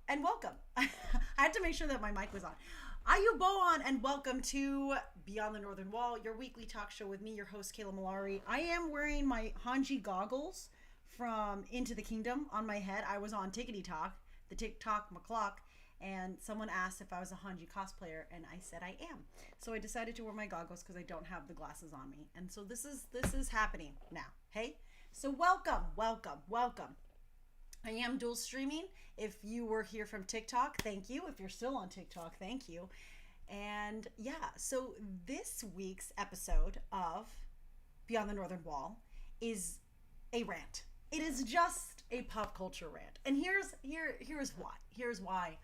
and welcome. I had to make sure that my mic was on. Ayuboan, and welcome to Beyond the Northern Wall, your weekly talk show with me, your host, Kayla Malari. I am wearing my Hanji goggles from Into the Kingdom on my head. I was on Tickety Talk, the TikTok McClock, and someone asked if I was a Hanji cosplayer, and I said I am. So I decided to wear my goggles because I don't have the glasses on me. And so this is happening now. Hey? So welcome. I am dual streaming. If you were here from TikTok, thank you. If you're still on TikTok, thank you. And yeah, so this week's episode of Beyond the Northern Wall is a rant. It is just a pop culture rant. And here's why. Here's why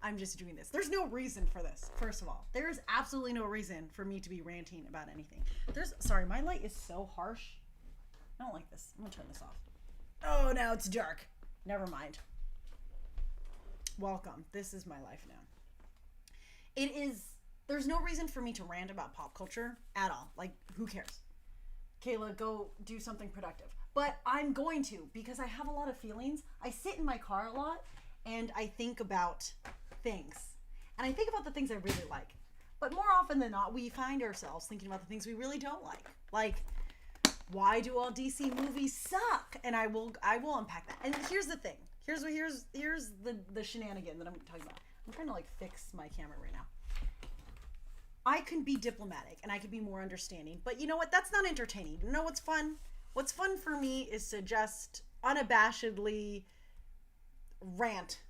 I'm just doing this. There's no reason for this, first of all. There's absolutely no reason for me to be ranting about anything. Sorry, my light is so harsh. I don't like this. I'm gonna turn this off. Oh, now it's dark. Never mind. Welcome. This is my life now. There's no reason for me to rant about pop culture at all. Like, who cares? Kayla, go do something productive. But I'm going to, because I have a lot of feelings. I sit in my car a lot, and I think about things. And I think about the things I really like. But more often than not, we find ourselves thinking about the things we really don't like. Like, why do all DC movies suck? And I will unpack that. And here's the thing. Here's the shenanigan that I'm talking about. I'm trying to like fix my camera right now. I can be diplomatic and I can be more understanding, but you know what? That's not entertaining. You know what's fun? What's fun for me is to just unabashedly rant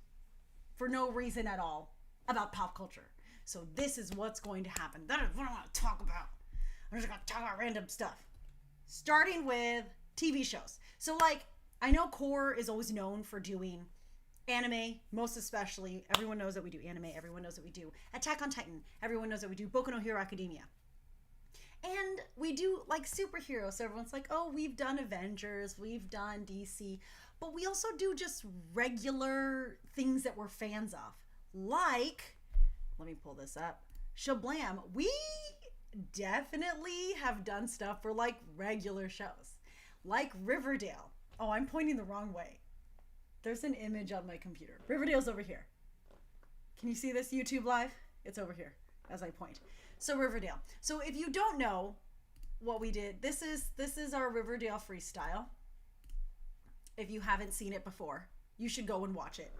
for no reason at all about pop culture. So this is what's going to happen. That is what I want to talk about. I'm just going to talk about random stuff. Starting with TV shows. So, like, I know Core is always known for doing anime, most especially. Everyone knows that we do anime. Everyone knows that we do Attack on Titan. Everyone knows that we do Boku no Hero Academia. And we do, like, superheroes. So everyone's like, oh, we've done Avengers. We've done DC. But we also do just regular things that we're fans of. Like, let me pull this up. Shablam. We definitely have done stuff for like regular shows like Riverdale. Oh, I'm pointing the wrong way. There's an image on my computer. Riverdale's over here. Can you see this YouTube live? It's over here as I point. So Riverdale. So if you don't know what we did, this is our Riverdale freestyle. If you haven't seen it before, you should go and watch it.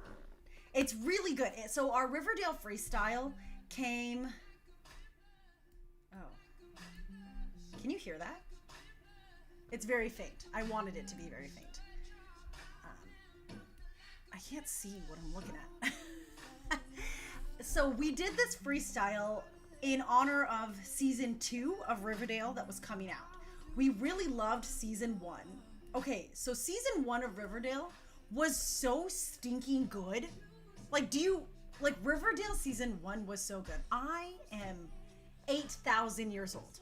It's really good. So our Riverdale freestyle came. Oh. Can you hear that? It's very faint. I wanted it to be very faint. I can't see what I'm looking at. So we did this freestyle in honor of season 2 of Riverdale that was coming out. We really loved season 1. Okay, so season 1 of Riverdale was so stinking good. Like, Riverdale season 1 was so good. I am 8,000 years old.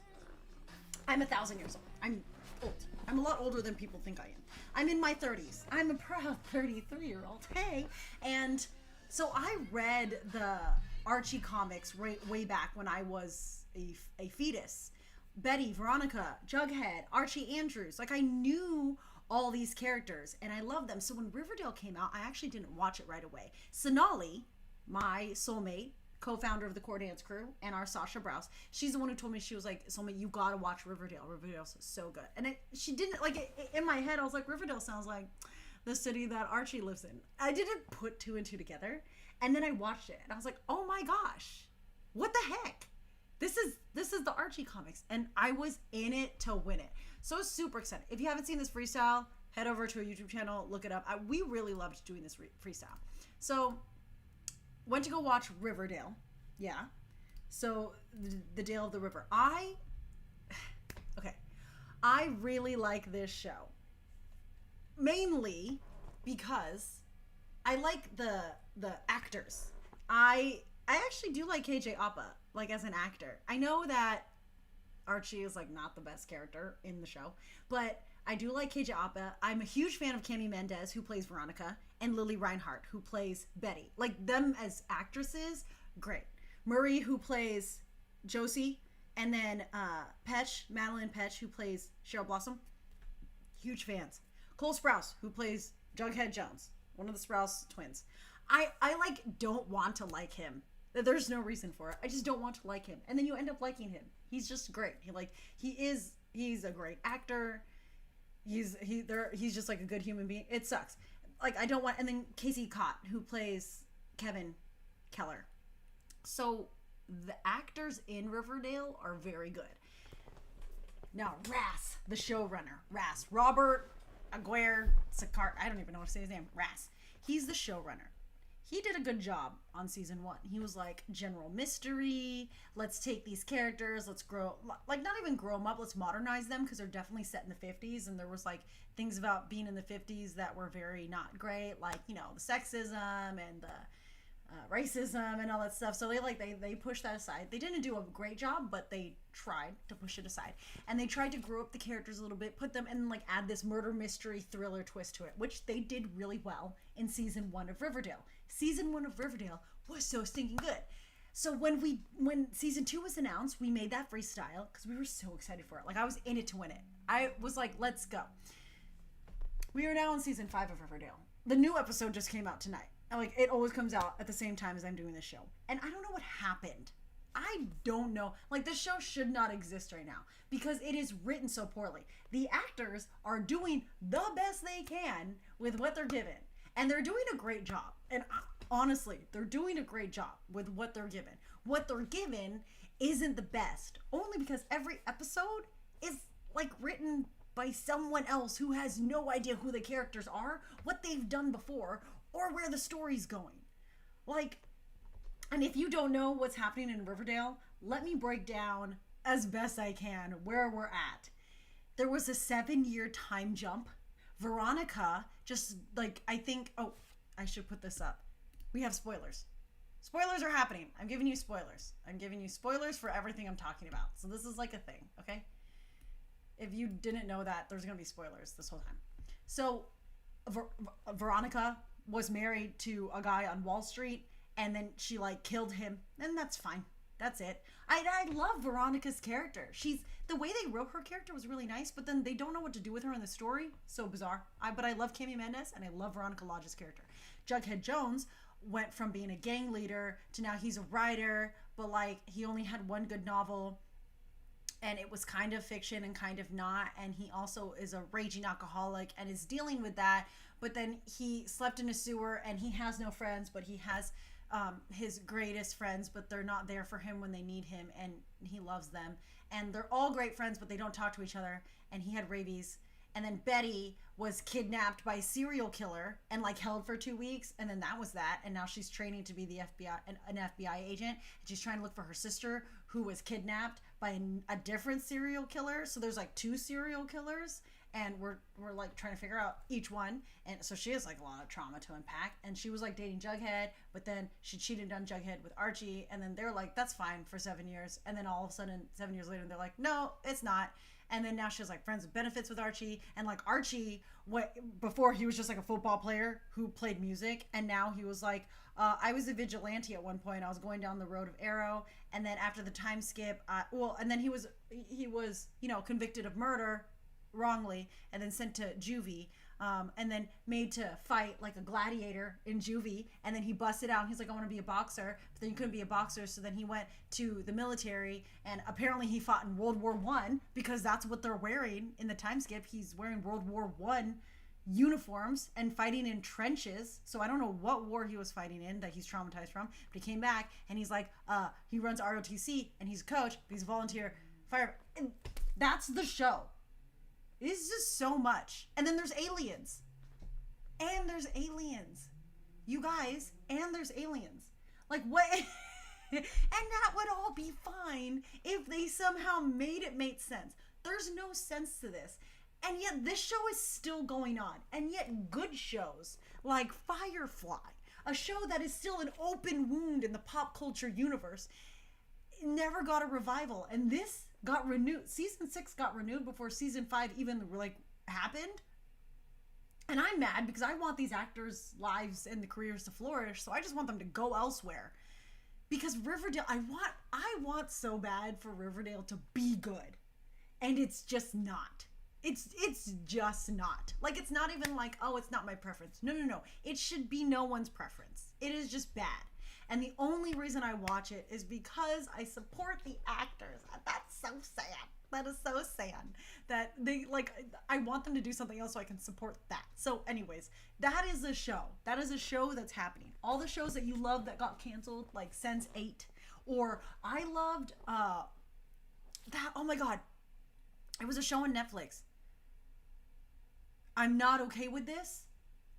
I'm 1,000 years old. I'm old. I'm a lot older than people think I am. I'm in my 30s. I'm a proud 33-year-old. Hey. And so I read the Archie comics way back when I was a fetus. Betty, Veronica, Jughead, Archie Andrews. Like, I knew all these characters and I loved them. So when Riverdale came out, I actually didn't watch it right away. Sonali, my soulmate, co-founder of the Core Dance Crew, and our Sasha Browse, she's the one who told me, she was like, soulmate, you gotta watch Riverdale. Riverdale's so good. And she didn't, like, in my head, I was like, Riverdale sounds like the city that Archie lives in. I didn't put 2 and 2 together. And then I watched it and I was like, oh my gosh, what the heck? This is the Archie comics, and I was in it to win it. So super excited. If you haven't seen this freestyle, head over to our YouTube channel, look it up. We really loved doing this freestyle. So went to go watch Riverdale. Yeah. So the Dale of the River. I really like this show. Mainly because I like the actors. I actually do like KJ Apa, like, as an actor. I know that Archie is like not the best character in the show, but I do like KJ Apa. I'm a huge fan of Cami Mendes, who plays Veronica, and Lily Reinhart, who plays Betty. Like, them as actresses, great. Murray, who plays Josie, and then Madeline Petch, who plays Cheryl Blossom. Huge fans. Cole Sprouse, who plays Jughead Jones, one of the Sprouse twins. I like don't want to like him. There's no reason for it. I just don't want to like him. And then you end up liking him. He's just great. He's a great actor. He's just like a good human being. It sucks. Like I don't want, and then Casey Cott, who plays Kevin Keller. So the actors in Riverdale are very good. Now Rass, the showrunner, Robert Aguirre Sakar, I don't even know how to say his name. Rass. He's the showrunner. He did a good job on season 1. He was like, general mystery. Let's take these characters. Let's grow, like not even grow them up. Let's modernize them because they're definitely set in the 50s. And there was like things about being in the 50s that were very not great. Like, you know, the sexism and the racism and all that stuff. So they pushed that aside. They didn't do a great job, but they tried to push it aside. And they tried to grow up the characters a little bit, put them and like add this murder mystery thriller twist to it, which they did really well in season 1 of Riverdale. Season 1 of Riverdale was so stinking good. So when season 2 was announced, we made that freestyle because we were so excited for it. Like I was in it to win it. I was like, let's go. We are now in season 5 of Riverdale. The new episode just came out tonight. Like it always comes out at the same time as I'm doing this show. And I don't know what happened. I don't know. Like this show should not exist right now because it is written so poorly. The actors are doing the best they can with what they're given. And they're doing a great job. And honestly, they're doing a great job with what they're given. What they're given isn't the best. Only because every episode is like written by someone else who has no idea who the characters are, what they've done before, or where the story's going. Like, and if you don't know what's happening in Riverdale, let me break down as best I can where we're at. There was a 7-year time jump. Veronica just like, I think, oh, I should put this up. We have spoilers. Spoilers are happening. I'm giving you spoilers. I'm giving you spoilers for everything I'm talking about. So this is like a thing, okay? If you didn't know that, there's going to be spoilers this whole time. So Veronica was married to a guy on Wall Street and then she like killed him, and that's fine. That's it. I love Veronica's character. The way they wrote her character was really nice, but then they don't know what to do with her in the story. So bizarre. But I love Cami Mendes and I love Veronica Lodge's character. Jughead Jones went from being a gang leader to now he's a writer, but like he only had one good novel and it was kind of fiction and kind of not. And he also is a raging alcoholic and is dealing with that. But then he slept in a sewer and he has no friends, but he has his greatest friends, but they're not there for him when they need him, and he loves them. And they're all great friends, but they don't talk to each other. And he had rabies. And then Betty was kidnapped by a serial killer and like held for 2 weeks. And then that was that. And now she's training to be the FBI, an FBI agent. And she's trying to look for her sister who was kidnapped by a different serial killer. So there's like 2 serial killers. And we're like trying to figure out each one. And so she has like a lot of trauma to unpack. And she was like dating Jughead, but then she cheated on Jughead with Archie. And then they're like, that's fine for 7 years. And then all of a sudden, 7 years later, they're like, no, it's not. And then now she has like friends with benefits with Archie. And like Archie, before he was just like a football player who played music. And now he was like, I was a vigilante at one point. I was going down the road of Arrow. And then after the time skip, and then he was, convicted of murder wrongly and then sent to juvie, and then made to fight like a gladiator in juvie, and then he busted out and he's like, I want to be a boxer, but then he couldn't be a boxer, so then he went to the military, and apparently he fought in World War I because that's what they're wearing in the time skip. He's wearing World War I uniforms and fighting in trenches. So I don't know what war he was fighting in that he's traumatized from, but he came back and he's like, he runs ROTC and he's a coach, but he's a volunteer fire, and that's the show. It's just so much. And then there's aliens. And there's aliens. You guys, and there's aliens. Like, what? And that would all be fine if they somehow made it make sense. There's no sense to this. And yet this show is still going on. And yet good shows like Firefly, a show that is still an open wound in the pop culture universe, never got a revival. And this got renewed. Season 6 got renewed before season 5 even like happened. And I'm mad because I want these actors' lives and the careers to flourish. So I just want them to go elsewhere. Because Riverdale, I want so bad for Riverdale to be good. And it's just not. It's just not. Like, it's not even like, oh, it's not my preference. No, no, no. It should be no one's preference. It is just bad. And the only reason I watch it is because I support the actors. That's so sad. That is so sad that they, like, I want them to do something else so I can support that. So anyways, that is a show. That is a show that's happening. All the shows that you love that got canceled, like Sense8, or I loved that, oh my god, it was a show on Netflix. I'm Not Okay With This.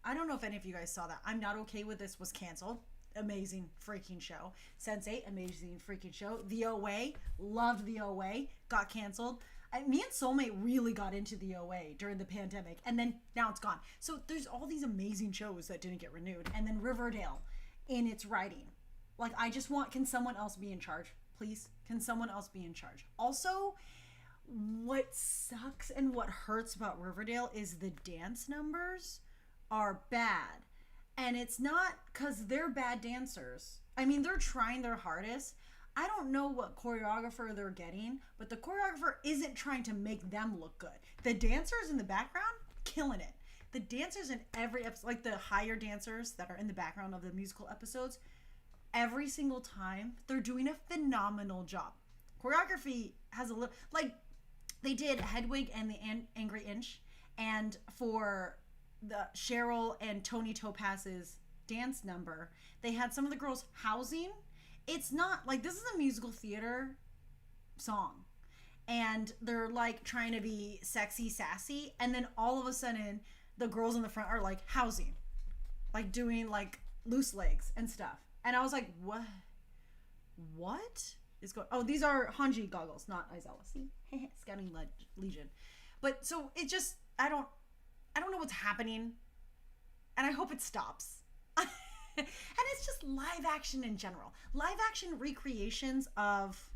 I don't know if any of you guys saw that. I'm Not Okay With This was canceled. Amazing freaking show. Sense8, amazing freaking show. The OA, loved the OA, got canceled. Me and Soulmate really got into the OA during the pandemic, and then now it's gone. So there's all these amazing shows that didn't get renewed. And then Riverdale in its writing. Like, I just want, can someone else be in charge? Please? Can someone else be in charge? Also, what sucks and what hurts about Riverdale is the dance numbers are bad. And it's not because they're bad dancers. I mean, they're trying their hardest. I don't know what choreographer they're getting, but the choreographer isn't trying to make them look good. The dancers in the background, killing it. The dancers in every episode, like the higher dancers that are in the background of the musical episodes, every single time, they're doing a phenomenal job. Choreography has a little, like, they did Hedwig and the Angry Inch, and for the Cheryl and Tony Topaz's dance number, they had some of the girls housing. It's not like, this is a musical theater song, and they're like trying to be sexy, sassy, and then all of a sudden the girls in the front are like housing, like doing like loose legs and stuff. And I was like, what is going? Oh, these are Hanji goggles, not Aizawa. See, Scouting Legion. But so it just, I don't know what's happening, and I hope it stops. And it's just live action in general. Live action recreations of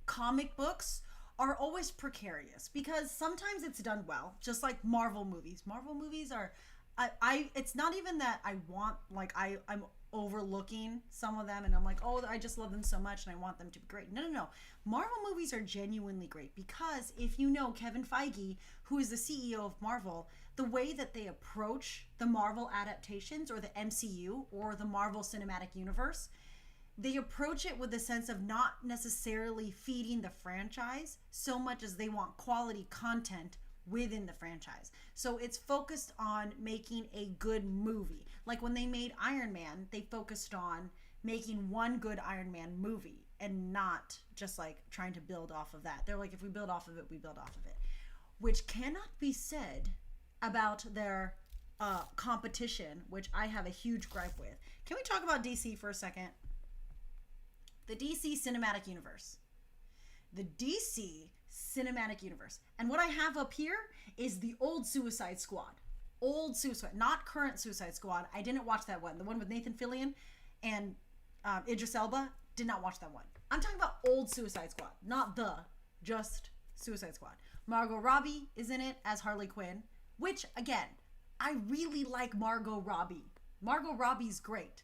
comic books are always precarious because sometimes it's done well, just like Marvel movies. Marvel movies are, it's not even that I want, like, I'm overlooking some of them and I'm like, oh, I just love them so much and I want them to be great. No, no, no. Marvel movies are genuinely great because if you know Kevin Feige, who is the CEO of Marvel, the way that they approach the Marvel adaptations or the MCU or the Marvel Cinematic Universe, they approach it with a sense of not necessarily feeding the franchise so much as they want quality content within the franchise. So it's focused on making a good movie. Like when they made Iron Man, they focused on making one good Iron Man movie and not just like trying to build off of that. They're like, if we build off of it, we build off of it. Which cannot be said about their competition, which I have a huge gripe with. Can we talk about DC for a second? The DC Cinematic Universe. The DC Cinematic Universe. And what I have up here is the old Suicide Squad. Old Suicide, not current Suicide Squad. I didn't watch that one. The one with Nathan Fillion and Idris Elba. Did not watch that one. I'm talking about old Suicide Squad, not just Suicide Squad. Margot Robbie is in it as Harley Quinn, which, again, I really like Margot Robbie. Margot Robbie's great.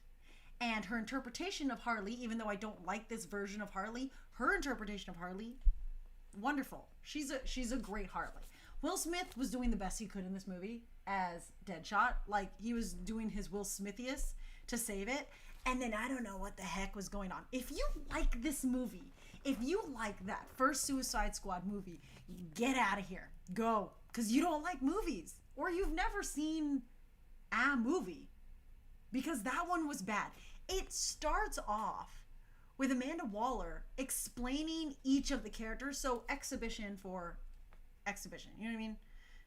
And her interpretation of Harley, even though I don't like this version of Harley, her interpretation of Harley, wonderful. She's a great Harley. Will Smith was doing the best he could in this movie as Deadshot. Like, he was doing his Will Smithiest to save it. And then I don't know what the heck was going on. If you like this movie, if you like that first Suicide Squad movie, get out of here. Go. Because you don't like movies. Or you've never seen a movie. Because that one was bad. It starts off with Amanda Waller explaining each of the characters. So exhibition for exhibition. You know what I mean?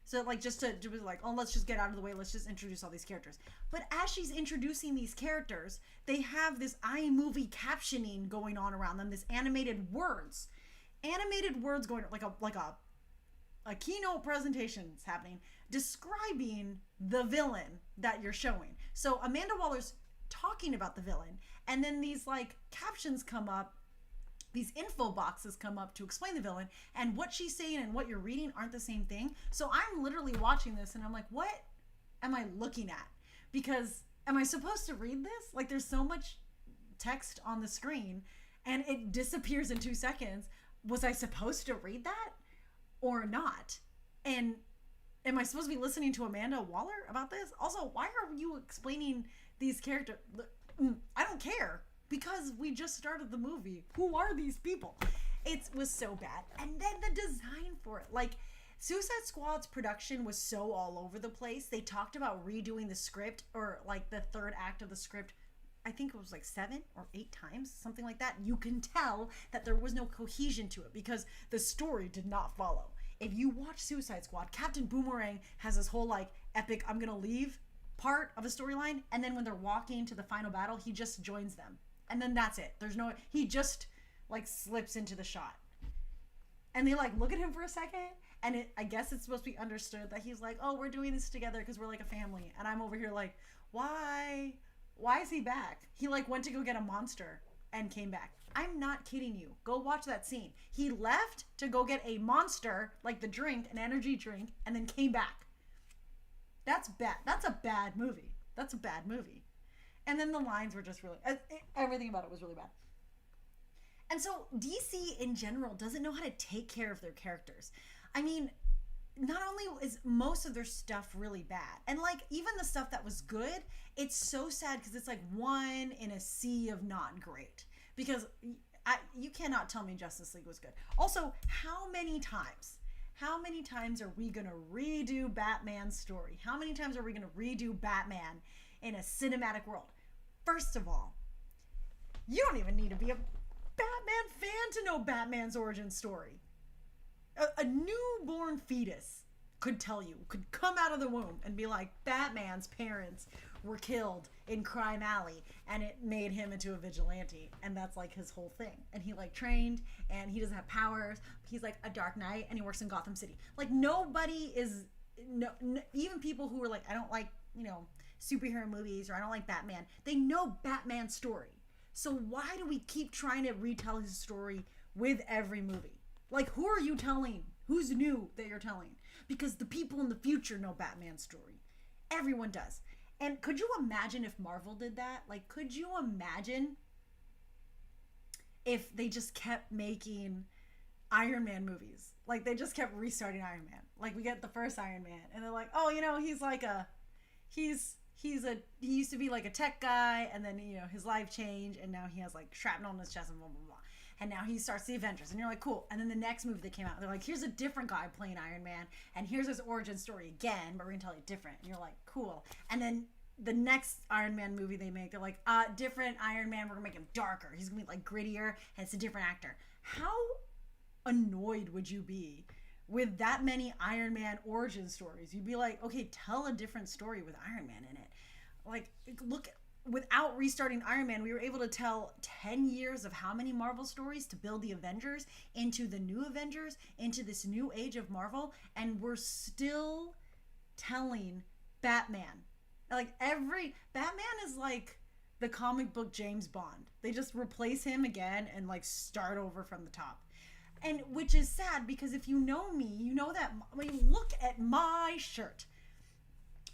So like just to be like, oh, let's just get out of the way. Let's just introduce all these characters. But as she's introducing these characters, they have this iMovie captioning going on around them. This animated words going like a keynote presentation's happening describing the villain that you're showing. So Amanda Waller's talking about the villain, and then these like captions come up, these info boxes come up to explain the villain, and what she's saying and what you're reading aren't the same thing. So I'm literally watching this and I'm like, what am I looking at? Because am I supposed to read this? Like, there's so much text on the screen and it disappears in 2 seconds. Was I supposed to read that? or not? And am I supposed to be listening to Amanda Waller about this? Also, why are you explaining these characters? I don't care, because we just started the movie. Who are these people? It was so bad. And then the design for it. Like, Suicide Squad's production was so all over the place. They talked about redoing the script, or like the third act of the script, I think it was like 7 or 8 times, something like that. You can tell that there was no cohesion to it because the story did not follow. If you watch Suicide Squad, Captain Boomerang has this whole like epic I'm gonna leave part of a storyline, and then when they're walking to the final battle, he just joins them. And then that's it. He just like slips into the shot. And they like look at him for a second, and I guess it's supposed to be understood that he's like, oh, we're doing this together because we're like a family. And I'm over here like, why is he back? He like went to go get a monster and came back. I'm not kidding you. Go watch that scene. He left to go get a monster, like the drink, an energy drink, and then came back. That's bad. That's a bad movie. That's a bad movie. And then the lines were just really, everything about it was really bad. And so DC in general doesn't know how to take care of their characters. I mean, not only is most of their stuff really bad, and like even the stuff that was good, it's so sad because it's like one in a sea of not great. Because you cannot tell me Justice League was good. Also, how many times are we going to redo Batman's story? How many times are we going to redo Batman in a cinematic world? First of all, you don't even need to be a Batman fan to know Batman's origin story. A newborn fetus could tell you, could come out of the womb and be like, Batman's parents were killed in Crime Alley, and it made him into a vigilante, and that's like his whole thing. And he like trained, and he doesn't have powers. He's like a Dark Knight, and he works in Gotham City. Like nobody is, even people who are like, I don't like, superhero movies, or I don't like Batman, they know Batman's story. So why do we keep trying to retell his story with every movie? Like, who are you telling? Who's new that you're telling? Because the people in the future know Batman's story. Everyone does. And could you imagine if Marvel did that? Like, could you imagine if they just kept making Iron Man movies? Like, they just kept restarting Iron Man. Like, we get the first Iron Man, and they're like, oh, he's like he used to be like a tech guy, and then, his life changed, and now he has like shrapnel on his chest and blah, blah, blah. And now he starts the Avengers, and you're like, cool. And then the next movie that came out, they're like, here's a different guy playing Iron Man, and here's his origin story again, but we're gonna tell you different. And you're like, cool. And then the next Iron Man movie they make, they're like, different Iron Man, we're gonna make him darker. He's gonna be like grittier, and it's a different actor. How annoyed would you be with that many Iron Man origin stories? You'd be like, okay, tell a different story with Iron Man in it. Like, look, without restarting Iron Man, we were able to tell 10 years of how many Marvel stories to build the Avengers into the new Avengers, into this new age of Marvel, and we're still telling Batman. Like, Batman is like the comic book James Bond. They just replace him again and like start over from the top. And which is sad, because if you know me, you know that, look at my shirt.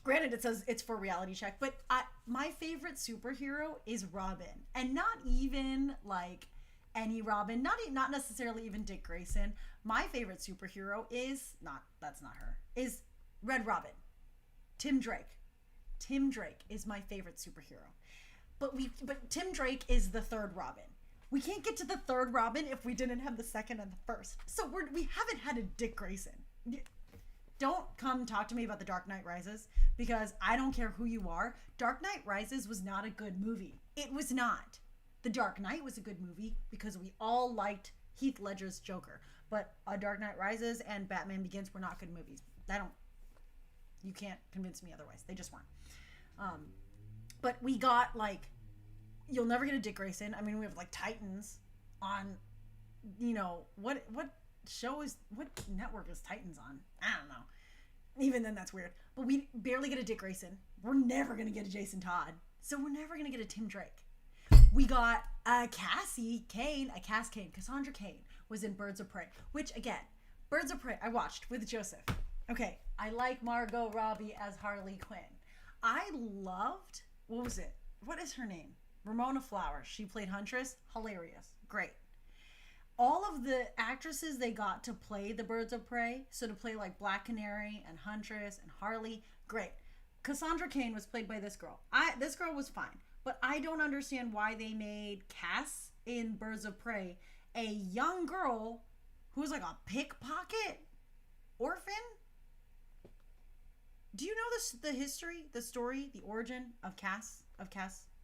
Granted, it says it's for reality check, but my favorite superhero is Robin. And not even like any Robin, not necessarily even Dick Grayson. My favorite superhero is is Red Robin. Tim Drake. Tim Drake is my favorite superhero. But Tim Drake is the third Robin. We can't get to the third Robin if we didn't have the second and the first. So we haven't had a Dick Grayson. Don't come talk to me about The Dark Knight Rises, because I don't care who you are. Dark Knight Rises was not a good movie. It was not. The Dark Knight was a good movie because we all liked Heath Ledger's Joker. But Dark Knight Rises and Batman Begins were not good movies. You can't convince me otherwise. They just weren't. But we got like, you'll never get a Dick Grayson. I mean, we have like Titans on, what network is Titans on? I don't know. Even then, that's weird. But we barely get a Dick Grayson. We're never going to get a Jason Todd. So we're never going to get a Tim Drake. We got Cassandra Kane was in Birds of Prey. Which, again, Birds of Prey, I watched with Joseph. Okay, I like Margot Robbie as Harley Quinn. I loved, what is her name? Ramona Flowers. She played Huntress. Hilarious. Great. all of the actresses they got to play the Birds of Prey, so to play like Black Canary and Huntress and Harley, great. Cassandra Kane was played by this girl. This girl was fine, but I don't understand why they made Cass in Birds of Prey a young girl who was like a pickpocket orphan. Do you know the history, the story, the origin of Cass,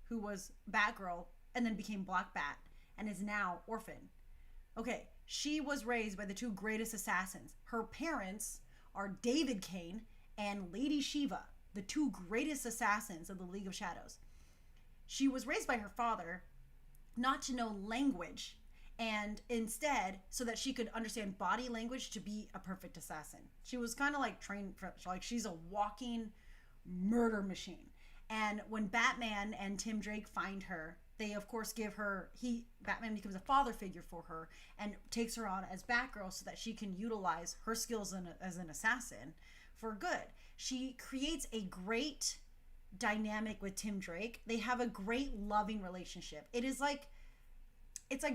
who was Batgirl and then became Black Bat and is now orphan? Okay, she was raised by the two greatest assassins. Her parents are David Kane and Lady Shiva, the two greatest assassins of the League of Shadows. She was raised by her father not to know language, and instead so that she could understand body language to be a perfect assassin. She was kind of like trained for, like, she's a walking murder machine. And when Batman and Tim Drake find her, they of course give her, Batman becomes a father figure for her and takes her on as Batgirl so that she can utilize her skills as an assassin for good. She creates a great dynamic with Tim Drake. They have a great loving relationship. It's like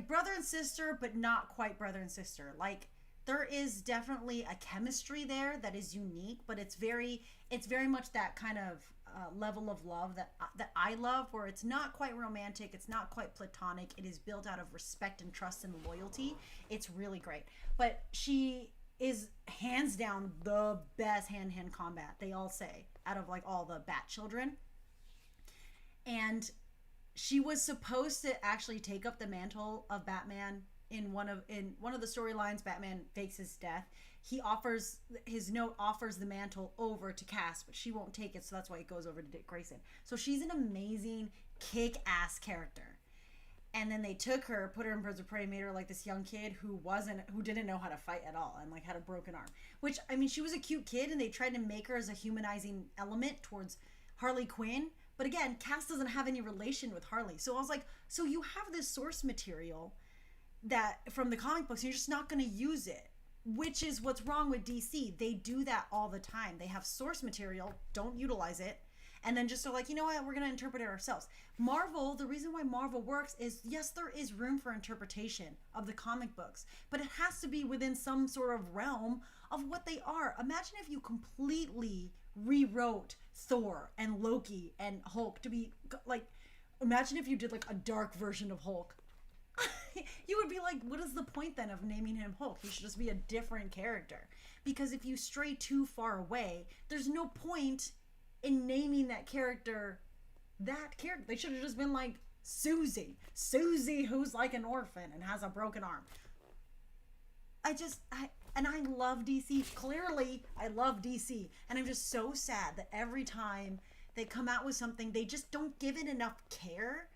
brother and sister, but not quite brother and sister. Like, there is definitely a chemistry there that is unique, but it's very much that kind of level of love that I love, where it's not quite romantic, it's not quite platonic, it is built out of respect and trust and loyalty. It's really great. But she is hands down the best hand-to-hand combat, they all say, out of like all the Bat children. And she was supposed to actually take up the mantle of Batman in one of the storylines. Batman fakes his death. His note offers the mantle over to Cass, but she won't take it, so that's why it goes over to Dick Grayson. So she's an amazing kick-ass character. And then they took her, put her in Birds of Prey, made her like this young kid who didn't know how to fight at all and like had a broken arm. Which, I mean, she was a cute kid, and they tried to make her as a humanizing element towards Harley Quinn. But again, Cass doesn't have any relation with Harley. So I was like, so you have this source material that from the comic books, and you're just not going to use it, which is what's wrong with DC. They do that all the time. They have source material, don't utilize it, and then just are like, you know what, we're going to interpret it ourselves. Marvel, the reason why Marvel works is, yes, there is room for interpretation of the comic books, but it has to be within some sort of realm of what they are. Imagine if you completely rewrote Thor and Loki and Hulk to be like, imagine if you did like a dark version of Hulk. You would be like, what is the point then of naming him Hulk? He should just be a different character. Because if you stray too far away, there's no point in naming that character They should have just been like Susie, who's like an orphan and has a broken arm. I love DC. Clearly, I love DC. And I'm just so sad that every time they come out with something, they just don't give it enough care.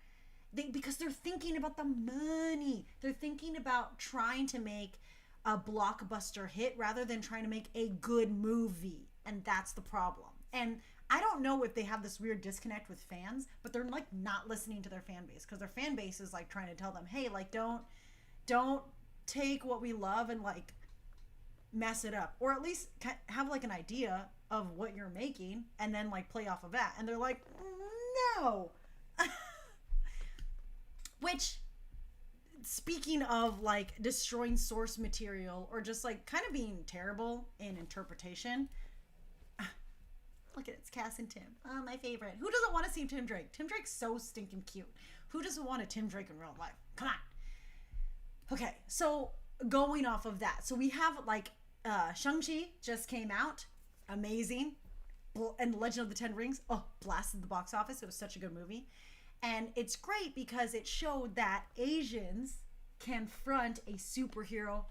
Because they're thinking about the money. They're thinking about trying to make a blockbuster hit rather than trying to make a good movie. And that's the problem. And I don't know if they have this weird disconnect with fans, but they're like not listening to their fan base, because their fan base is like trying to tell them, hey, like don't take what we love and like mess it up, or at least have like an idea of what you're making and then like play off of that. And they're like, no. Which, speaking of like destroying source material or just like kind of being terrible in interpretation, look at it, it's Cass and Tim. Oh, my favorite. Who doesn't want to see Tim Drake? Tim Drake's so stinking cute. Who doesn't want a Tim Drake in real life? Come on. Okay, so going off of that, so we have like Shang-Chi just came out, amazing, and Legend of the Ten Rings, blasted the box office. It was such a good movie. And it's great because it showed that Asians can front a superhero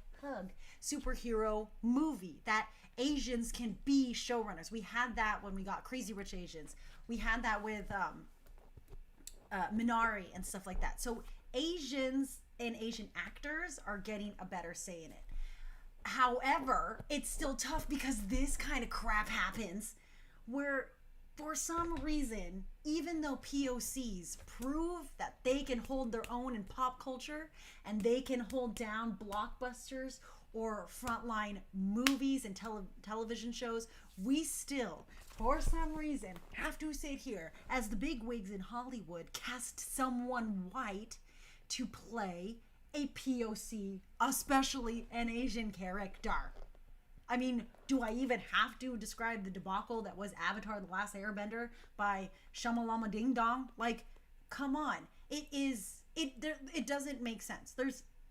movie, that Asians can be showrunners. We had that when we got Crazy Rich Asians. We had that with Minari and stuff like that. So Asians and Asian actors are getting a better say in it. However, it's still tough because this kind of crap happens where, for some reason, even though POCs prove that they can hold their own in pop culture and they can hold down blockbusters or frontline movies and television shows, we still, for some reason, have to sit here as the bigwigs in Hollywood cast someone white to play a POC, especially an Asian character. I mean, do I even have to describe the debacle that was Avatar: The Last Airbender by Shamalama Ding Dong? Like, come on. It doesn't make sense.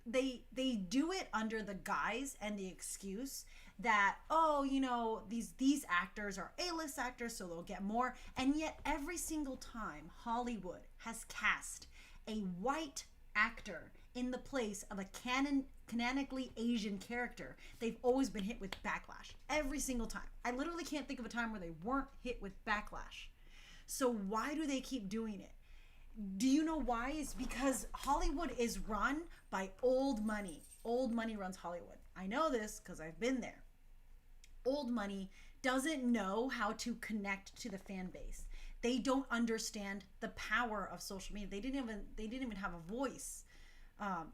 They do it under the guise and the excuse that, oh, you know, these actors are A-list actors, so they'll get more. And yet every single time Hollywood has cast a white actor in the place of a canonically Asian character, they've always been hit with backlash. Every single time. I literally can't think of a time where they weren't hit with backlash. So why do they keep doing it? Do you know why? It's because Hollywood is run by old money. Old money runs Hollywood. I know this because I've been there. Old money doesn't know how to connect to the fan base. They don't understand the power of social media. They didn't even have a voice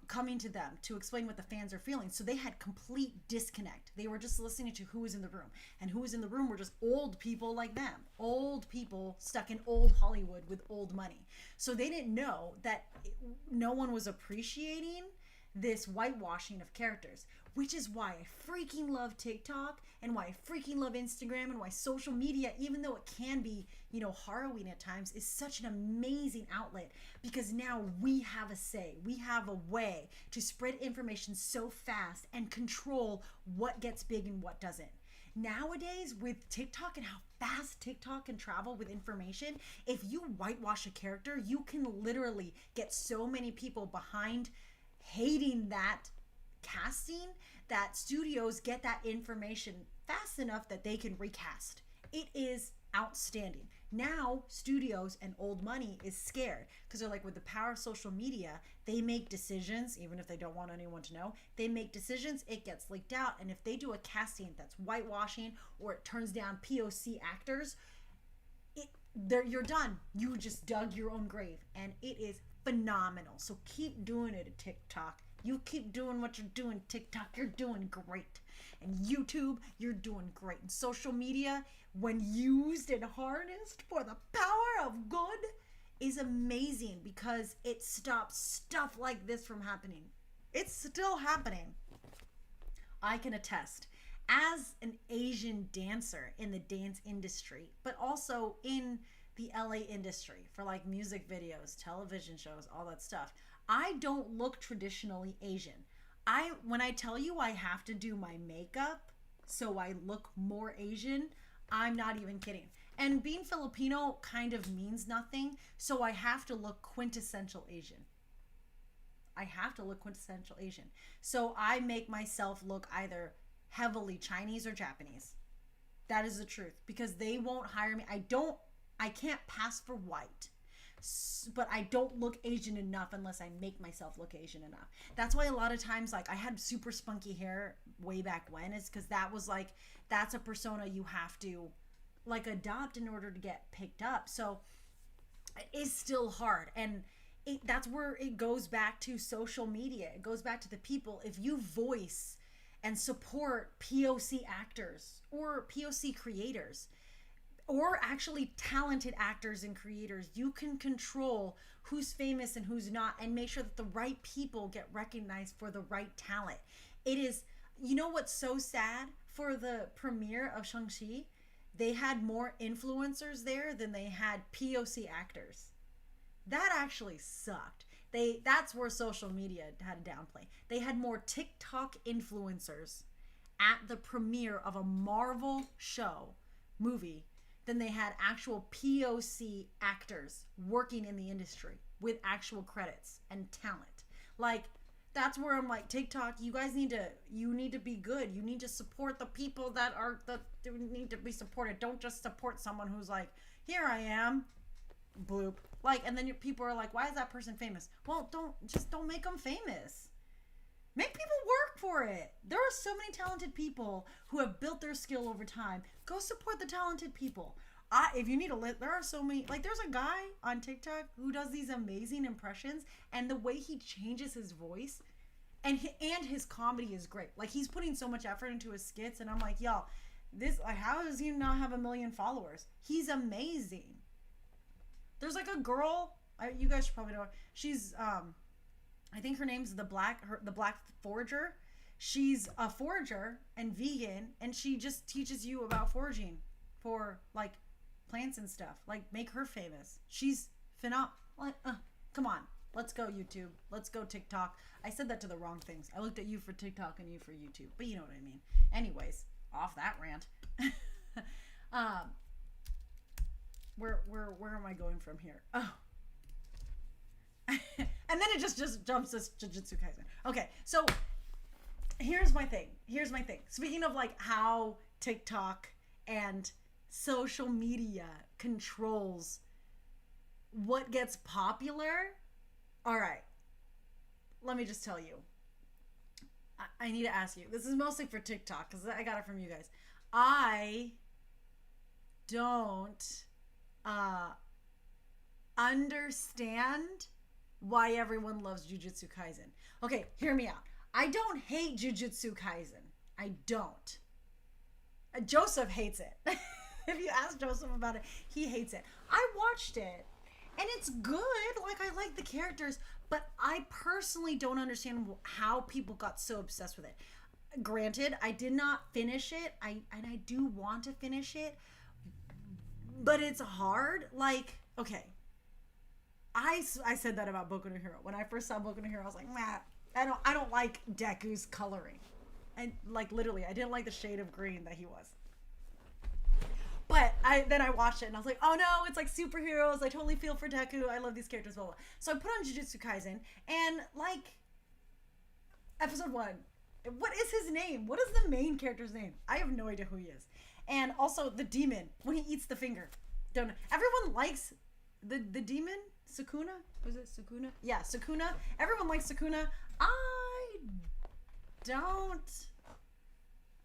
coming to them to explain what the fans are feeling. So they had complete disconnect. They were just listening to who was in the room. And who was in the room were just old people like them. Old people stuck in old Hollywood with old money. So they didn't know that no one was appreciating this whitewashing of characters, which is why I freaking love TikTok and why I freaking love Instagram and why social media, even though it can be, you know, harrowing at times, is such an amazing outlet, because now we have a say. We have a way to spread information so fast and control what gets big and what doesn't. Nowadays, with TikTok and how fast TikTok can travel with information, if you whitewash a character, you can literally get so many people behind hating that casting that studios get that information fast enough that they can recast. It is outstanding. Now studios and old money is scared because they're like, with the power of social media, they make decisions even if they don't want anyone to know. They make decisions, it gets leaked out, and if they do a casting that's whitewashing or it turns down POC actors, you're done. You just dug your own grave, and it is phenomenal. So keep doing it at TikTok. You keep doing what you're doing, TikTok. You're doing great. And YouTube, you're doing great. And social media, when used and harnessed for the power of good, is amazing because it stops stuff like this from happening. It's still happening. I can attest. As an Asian dancer in the dance industry, but also in the LA industry for like music videos, television shows, all that stuff, I don't look traditionally Asian. When I tell you I have to do my makeup so I look more Asian, I'm not even kidding. And being Filipino kind of means nothing, so I have to look quintessential Asian. I have to look quintessential Asian. So I make myself look either heavily Chinese or Japanese. That is the truth, because they won't hire me. I can't pass for white, but I don't look Asian enough unless I make myself look Asian enough. That's why a lot of times, like, I had super spunky hair way back when, is because that was like, that's a persona you have to like adopt in order to get picked up. So it is still hard, and that's where it goes back to social media. It goes back to the people. If you voice and support POC actors or POC creators, or actually talented actors and creators, you can control who's famous and who's not, and make sure that the right people get recognized for the right talent. It is, you know what's so sad? For the premiere of Shang-Chi, they had more influencers there than they had POC actors. That actually sucked. That's where social media had a downplay. They had more TikTok influencers at the premiere of a Marvel movie, than they had actual POC actors working in the industry with actual credits and talent. Like, that's where I'm like, TikTok, you guys need to be good. You need to support the people that need to be supported. Don't just support someone who's like, here I am, bloop. Like, and then your people are like, why is that person famous? Well, don't make them famous. Make people work for it. There are so many talented people who have built their skill over time. Go support the talented people. If you need a list, there are so many. Like, there's a guy on TikTok who does these amazing impressions, and the way he changes his voice and his comedy is great. Like, he's putting so much effort into his skits, and I'm like, y'all, how does he not have 1 million followers? He's amazing. There's like a girl, you guys should probably know her. She's I think her name's the Black Forager. She's a forager and vegan, and she just teaches you about foraging for like plants and stuff. Like, make her famous. She's phenomenal. Like, come on, let's go YouTube. Let's go TikTok. I said that to the wrong things. I looked at you for TikTok and you for YouTube, but you know what I mean. Anyways, off that rant. Where am I going from here? Oh. And then it just jumps to Jujutsu Kaisen. Okay, so here's my thing. Speaking of like how TikTok and social media controls what gets popular. All right, let me just tell you. I need to ask you. This is mostly for TikTok because I got it from you guys. I don't understand why everyone loves Jujutsu Kaisen. Okay, hear me out. I don't hate Jujutsu Kaisen. I don't. Joseph hates it. If you ask Joseph about it, he hates it. I watched it, and it's good. Like, I like the characters, but I personally don't understand how people got so obsessed with it. Granted, I did not finish it. I do want to finish it, but it's hard. Like, okay. I said that about Boku no Hero. When I first saw Boku no Hero, I was like, nah, I don't like Deku's coloring. And like, literally, I didn't like the shade of green that he was. But then I watched it and I was like, oh no, it's like superheroes. I totally feel for Deku. I love these characters, blah, blah. So I put on Jujutsu Kaisen, and like, episode 1, what is his name? What is the main character's name? I have no idea who he is. And also the demon, when he eats the finger. Don't know. Everyone likes the demon. Sukuna? Was it Sukuna? Yeah, Sukuna. Everyone likes Sukuna. I don't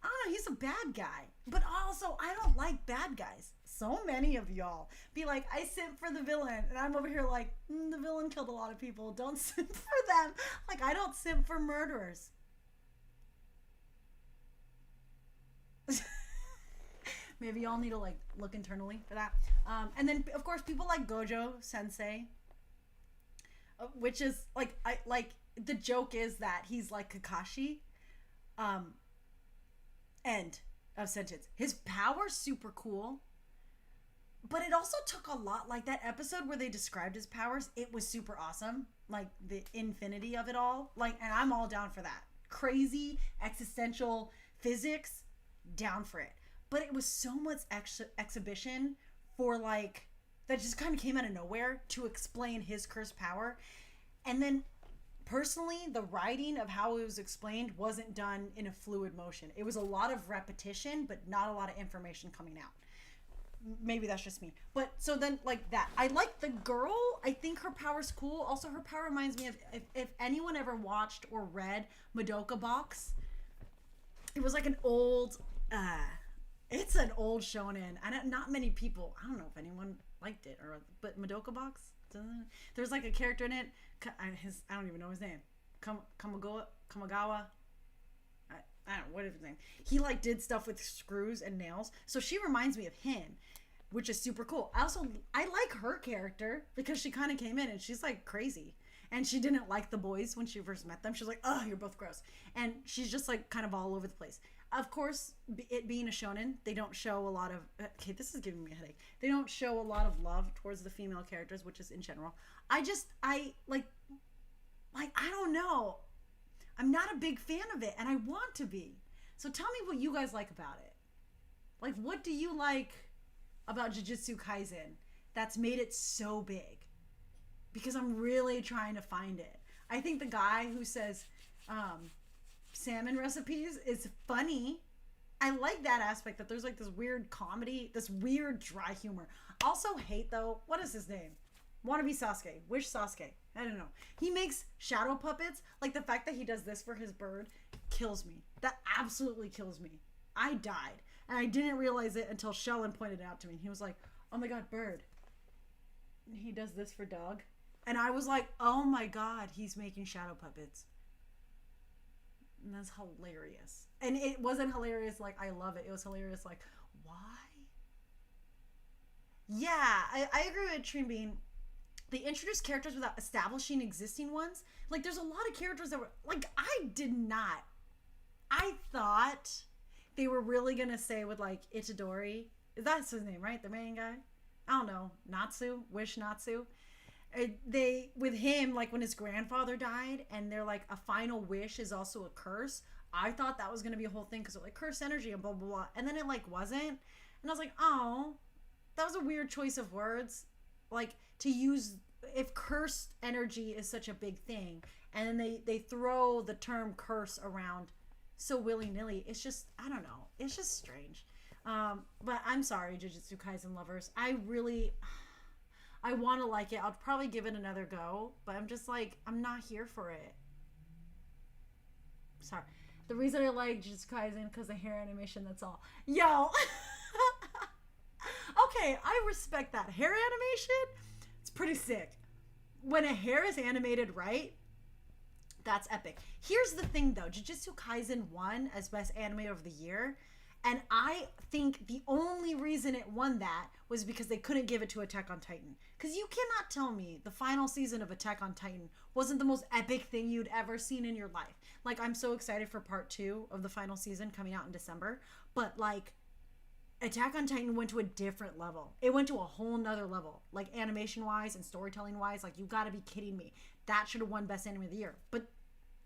know. He's a bad guy. But also, I don't like bad guys. So many of y'all be like, I simp for the villain. And I'm over here like, the villain killed a lot of people. Don't simp for them. Like, I don't simp for murderers. Maybe y'all need to like look internally for that. And then of course people like Gojo Sensei, which is like, the joke is that he's like Kakashi. End of sentence. His power's super cool, but it also took a lot. Like that episode where they described his powers, it was super awesome. Like the infinity of it all. Like, and I'm all down for that. Crazy existential physics, down for it. But it was so much exhibition for like, that just kind of came out of nowhere to explain his cursed power. And then personally, the writing of how it was explained wasn't done in a fluid motion. It was a lot of repetition, but not a lot of information coming out. Maybe that's just me. But so then like that. I like the girl. I think her power's cool. Also, her power reminds me of, if anyone ever watched or read Madoka Box, it was like an old, it's an old shonen, and not many people, I don't know if anyone liked it, but Madoka Box, there's like a character in it, I don't even know his name, Kamagawa, I don't know, what is his name? He like did stuff with screws and nails, so she reminds me of him, which is super cool. I like her character, because she kind of came in and she's like crazy, and she didn't like the boys when she first met them. She was like, oh, you're both gross, and she's just like kind of all over the place. Of course, it being a shonen, they don't show a lot of... Okay, this is giving me a headache. They don't show a lot of love towards the female characters, which is in general. I don't know. I'm not a big fan of it, and I want to be. So tell me what you guys like about it. Like, what do you like about Jujutsu Kaisen that's made it so big? Because I'm really trying to find it. I think the guy who says... salmon recipes is funny. I like that aspect, that there's like this weird comedy, this weird dry humor. Also hate though, what is his name? Wannabe Sasuke. Wish Sasuke. I don't know. He makes shadow puppets. Like the fact that he does this for his bird kills me. That absolutely kills me. I died. And I didn't realize it until Sheldon pointed it out to me. He was like, oh my god, bird. He does this for dog. And I was like, oh my god, he's making shadow puppets. And that's hilarious. And it wasn't hilarious like, I love it. It was hilarious like, why? Yeah, I agree with Trim Bean. they introduced characters without establishing existing ones. Like, there's a lot of characters that were, like, I thought they were really gonna say with, like, Itadori. That's his name, right? The main guy? I don't know. Natsu. With him, like, when his grandfather died, and they're like, a final wish is also a curse. I thought that was gonna be a whole thing, because it like curse energy and blah, blah, blah. And then it, like, wasn't. And I was like, oh, that was a weird choice of words. Like, to use, if cursed energy is such a big thing, and then they throw the term curse around so willy-nilly, it's just, I don't know, it's just strange. But I'm sorry, Jujutsu Kaisen lovers. I want to like it. I'll probably give it another go, but I'm just like, I'm not here for it. Sorry. The reason I like Jujutsu Kaisen because of hair animation, that's all. Yo! Okay, I respect that. Hair animation, it's pretty sick. When a hair is animated right, that's epic. Here's the thing though, Jujutsu Kaisen won as best anime of the year, and I think the only reason it won that was because they couldn't give it to Attack on Titan. Because you cannot tell me the final season of Attack on Titan wasn't the most epic thing you'd ever seen in your life. Like, I'm so excited for part 2 of the final season coming out in December, but like, Attack on Titan went to a different level. It went to a whole nother level. Like, animation-wise and storytelling-wise, like, you gotta be kidding me. That should have won Best Anime of the Year. But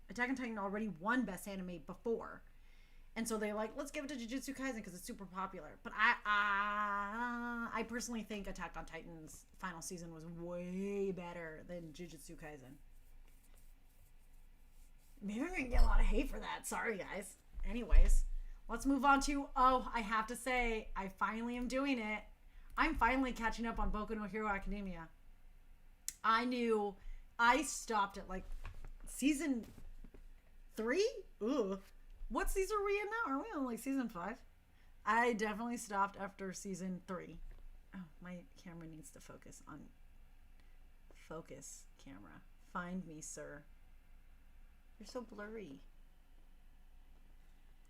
Attack on Titan already won Best Anime before. And so they're like, let's give it to Jujutsu Kaisen because it's super popular. But I personally think Attack on Titan's final season was way better than Jujutsu Kaisen. Maybe I'm going to get a lot of hate for that. Sorry, guys. Anyways. Let's move on to, I have to say, I finally am doing it. I'm finally catching up on Boku no Hero Academia. I stopped at, like, season 3? Ugh. What season are we in now? Are we on, like, season 5? I definitely stopped after season 3. Oh, my camera needs to focus on... Focus, camera. Find me, sir. You're so blurry.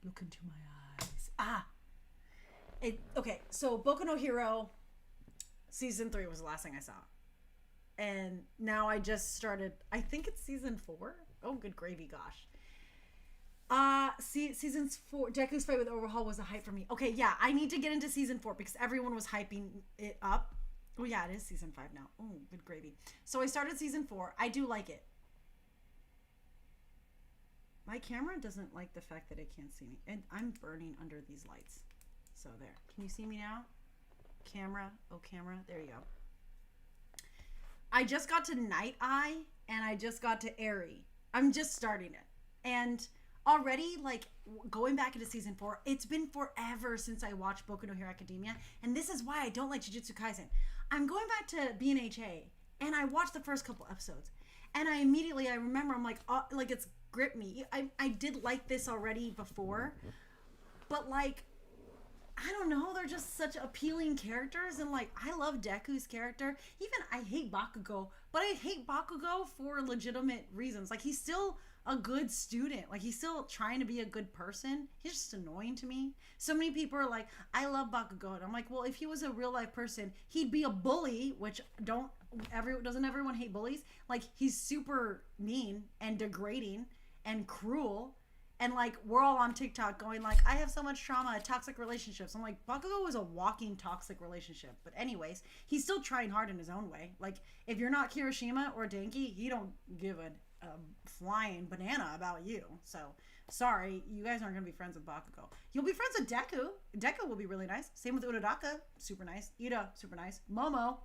Look into my eyes. Okay, so Boku no Hero season 3 was the last thing I saw. And now I just started, I think it's season 4. Oh, good gravy, gosh. Season 4, Deku's fight with Overhaul was a hype for me. Okay, yeah, I need to get into season 4 because everyone was hyping it up. Oh yeah, it is season 5 now. Oh, good gravy. So I started season 4. I do like it. My camera doesn't like the fact that it can't see me. And I'm burning under these lights. So there. Can you see me now? Camera. Oh, camera. There you go. I just got to Night Eye and I just got to Airy. I'm just starting it. And already, like, going back into season 4, it's been forever since I watched Boku no Hero Academia. And this is why I don't like Jujutsu Kaisen. I'm going back to BNHA and I watched the first couple episodes. And I remember, I'm like, like, it's gripped me. I did like this already before, but like, I don't know, they're just such appealing characters, and like, I love Deku's character. Even I hate Bakugo, but I hate Bakugo for legitimate reasons. Like, he's still a good student. Like, he's still trying to be a good person. He's just annoying to me. So many people are like, I love Bakugo, and I'm like, well, if he was a real life person, he'd be a bully, which doesn't everyone hate bullies? Like, he's super mean and degrading and cruel, and like, we're all on TikTok going like, I have so much trauma, toxic relationships. I'm like, Bakugo is a walking toxic relationship. But anyways, he's still trying hard in his own way. Like, if you're not Kirishima or Denki, he don't give a flying banana about you. So sorry, you guys aren't gonna be friends with Bakugo. You'll be friends with Deku. Deku will be really nice. Same with Uraraka, super nice. Ida, super nice. Momo,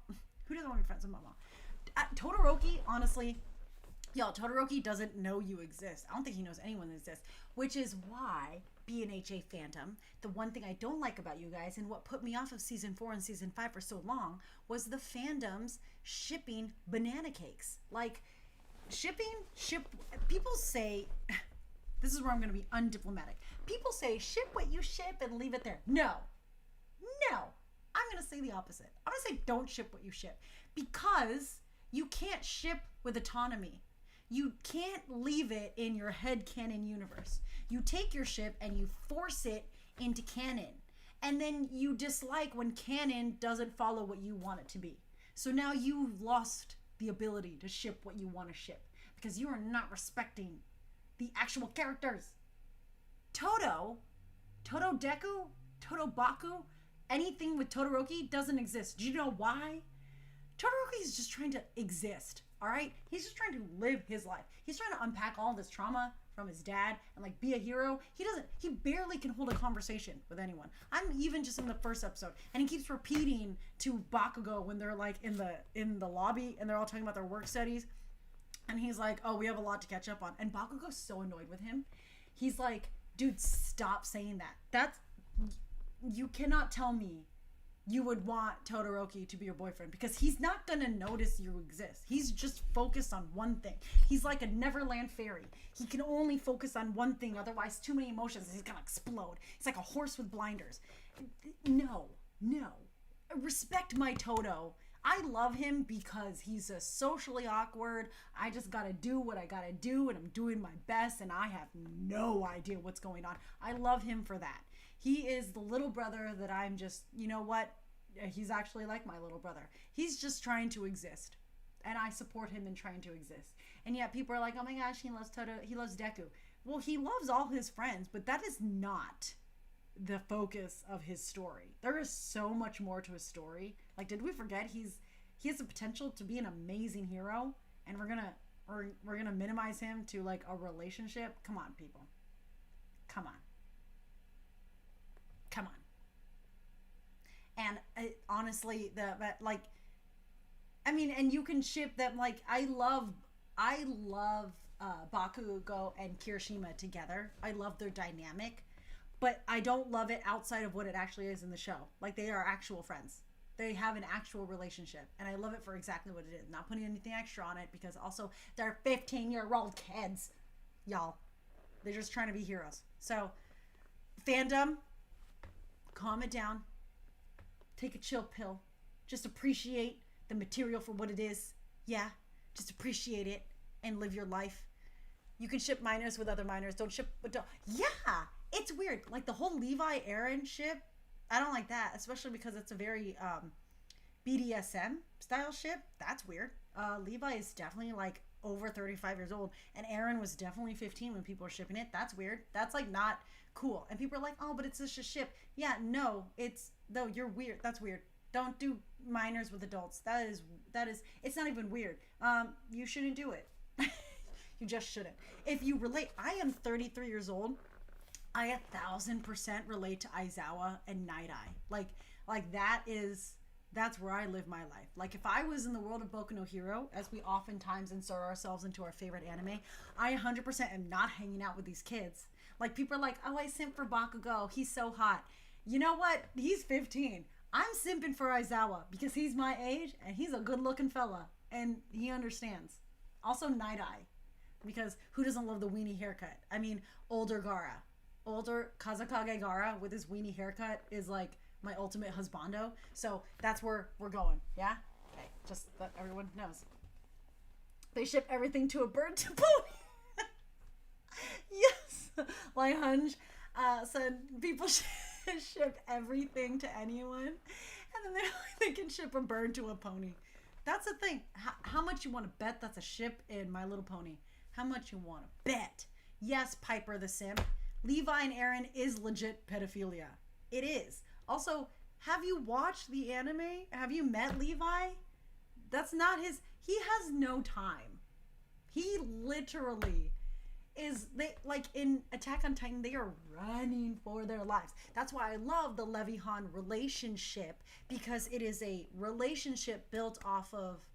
who doesn't want to be friends with Momo? Todoroki, honestly, y'all, Todoroki doesn't know you exist. I don't think he knows anyone that exists, which is why BNHA Phantom, the one thing I don't like about you guys and what put me off of season 4 and season 5 for so long was the fandoms shipping banana cakes. Like, people say, this is where I'm going to be undiplomatic. People say, ship what you ship and leave it there. No. I'm going to say the opposite. I'm going to say, don't ship what you ship, because you can't ship with autonomy. You can't leave it in your headcanon universe. You take your ship and you force it into canon. And then you dislike when canon doesn't follow what you want it to be. So now you've lost the ability to ship what you want to ship because you are not respecting the actual characters. Todo Deku, Todo Baku, anything with Todoroki doesn't exist. Do you know why? Todoroki is just trying to exist, all right? He's just trying to live his life. He's trying to unpack all this trauma from his dad and like be a hero. He barely can hold a conversation with anyone. I'm even just in the first episode and he keeps repeating to Bakugo when they're like in the lobby and they're all talking about their work studies. And he's like, oh, we have a lot to catch up on. And Bakugo's so annoyed with him. He's like, dude, stop saying that. You cannot tell me you would want Todoroki to be your boyfriend because he's not gonna notice you exist. He's just focused on one thing. He's like a Neverland fairy. He can only focus on one thing, otherwise too many emotions and he's gonna explode. He's like a horse with blinders. No. Respect my Todo. I love him because he's a socially awkward. I just gotta do what I gotta do and I'm doing my best and I have no idea what's going on. I love him for that. He is the little brother that I'm just, you know what? He's actually like my little brother. He's just trying to exist. And I support him in trying to exist. And yet people are like, oh my gosh, he loves Deku. Well, he loves all his friends, but that is not the focus of his story. There is so much more to his story. Like, did we forget he has the potential to be an amazing hero? And we're gonna minimize him to like a relationship? Come on, people. Come on. And honestly, and you can ship them. Like, I love Bakugo and Kirishima together. I love their dynamic, but I don't love it outside of what it actually is in the show. Like, they are actual friends. They have an actual relationship, and I love it for exactly what it is. Not putting anything extra on it because also they're 15-year-old kids, y'all. They're just trying to be heroes. So, fandom, calm it down. Take a chill pill. Just appreciate the material for what it is. Yeah, just appreciate it and live your life. You can ship minors with other minors. Don't ship adult. Yeah, it's weird. Like the whole Levi Aaron ship, I don't like that, especially because it's a very BDSM style ship. That's weird. Levi is definitely like over 35 years old, and Aaron was definitely 15 when people were shipping it. That's weird. That's like not cool. And people are like, oh, but it's just a ship. Yeah, no, you're weird. That's weird. Don't do minors with adults. That is it's not even weird. You shouldn't do it. You just shouldn't. If you relate, I am 33 years old. I 1000% relate to Aizawa and Night Eye. Like that's where I live my life. Like if I was in the world of Boku no Hero, as we oftentimes insert ourselves into our favorite anime, I 100% am not hanging out with these kids. Like people are like, oh, I simp for Bakugo. He's so hot. You know what? He's 15. I'm simping for Aizawa because he's my age and he's a good looking fella and he understands. Also Night Eye, because who doesn't love the weenie haircut? I mean, older Kazakage Gaara with his weenie haircut is like my ultimate husbando. So that's where we're going. Yeah? Okay, just that everyone knows. They ship everything to a bird to pony. Yes. Like Hunch said, people ship everything to anyone, and then they can ship a bird to a pony. That's the thing. How much you want to bet that's a ship in My Little Pony? How much you want to bet? Yes, Piper the Simp. Levi and Aaron is legit pedophilia. It is. Also, have you watched the anime? Have you met Levi? That's not his. He has no time. He literally is, like in Attack on Titan, they are running for their lives. That's why I love the Levi-Han relationship, because it is a relationship built off of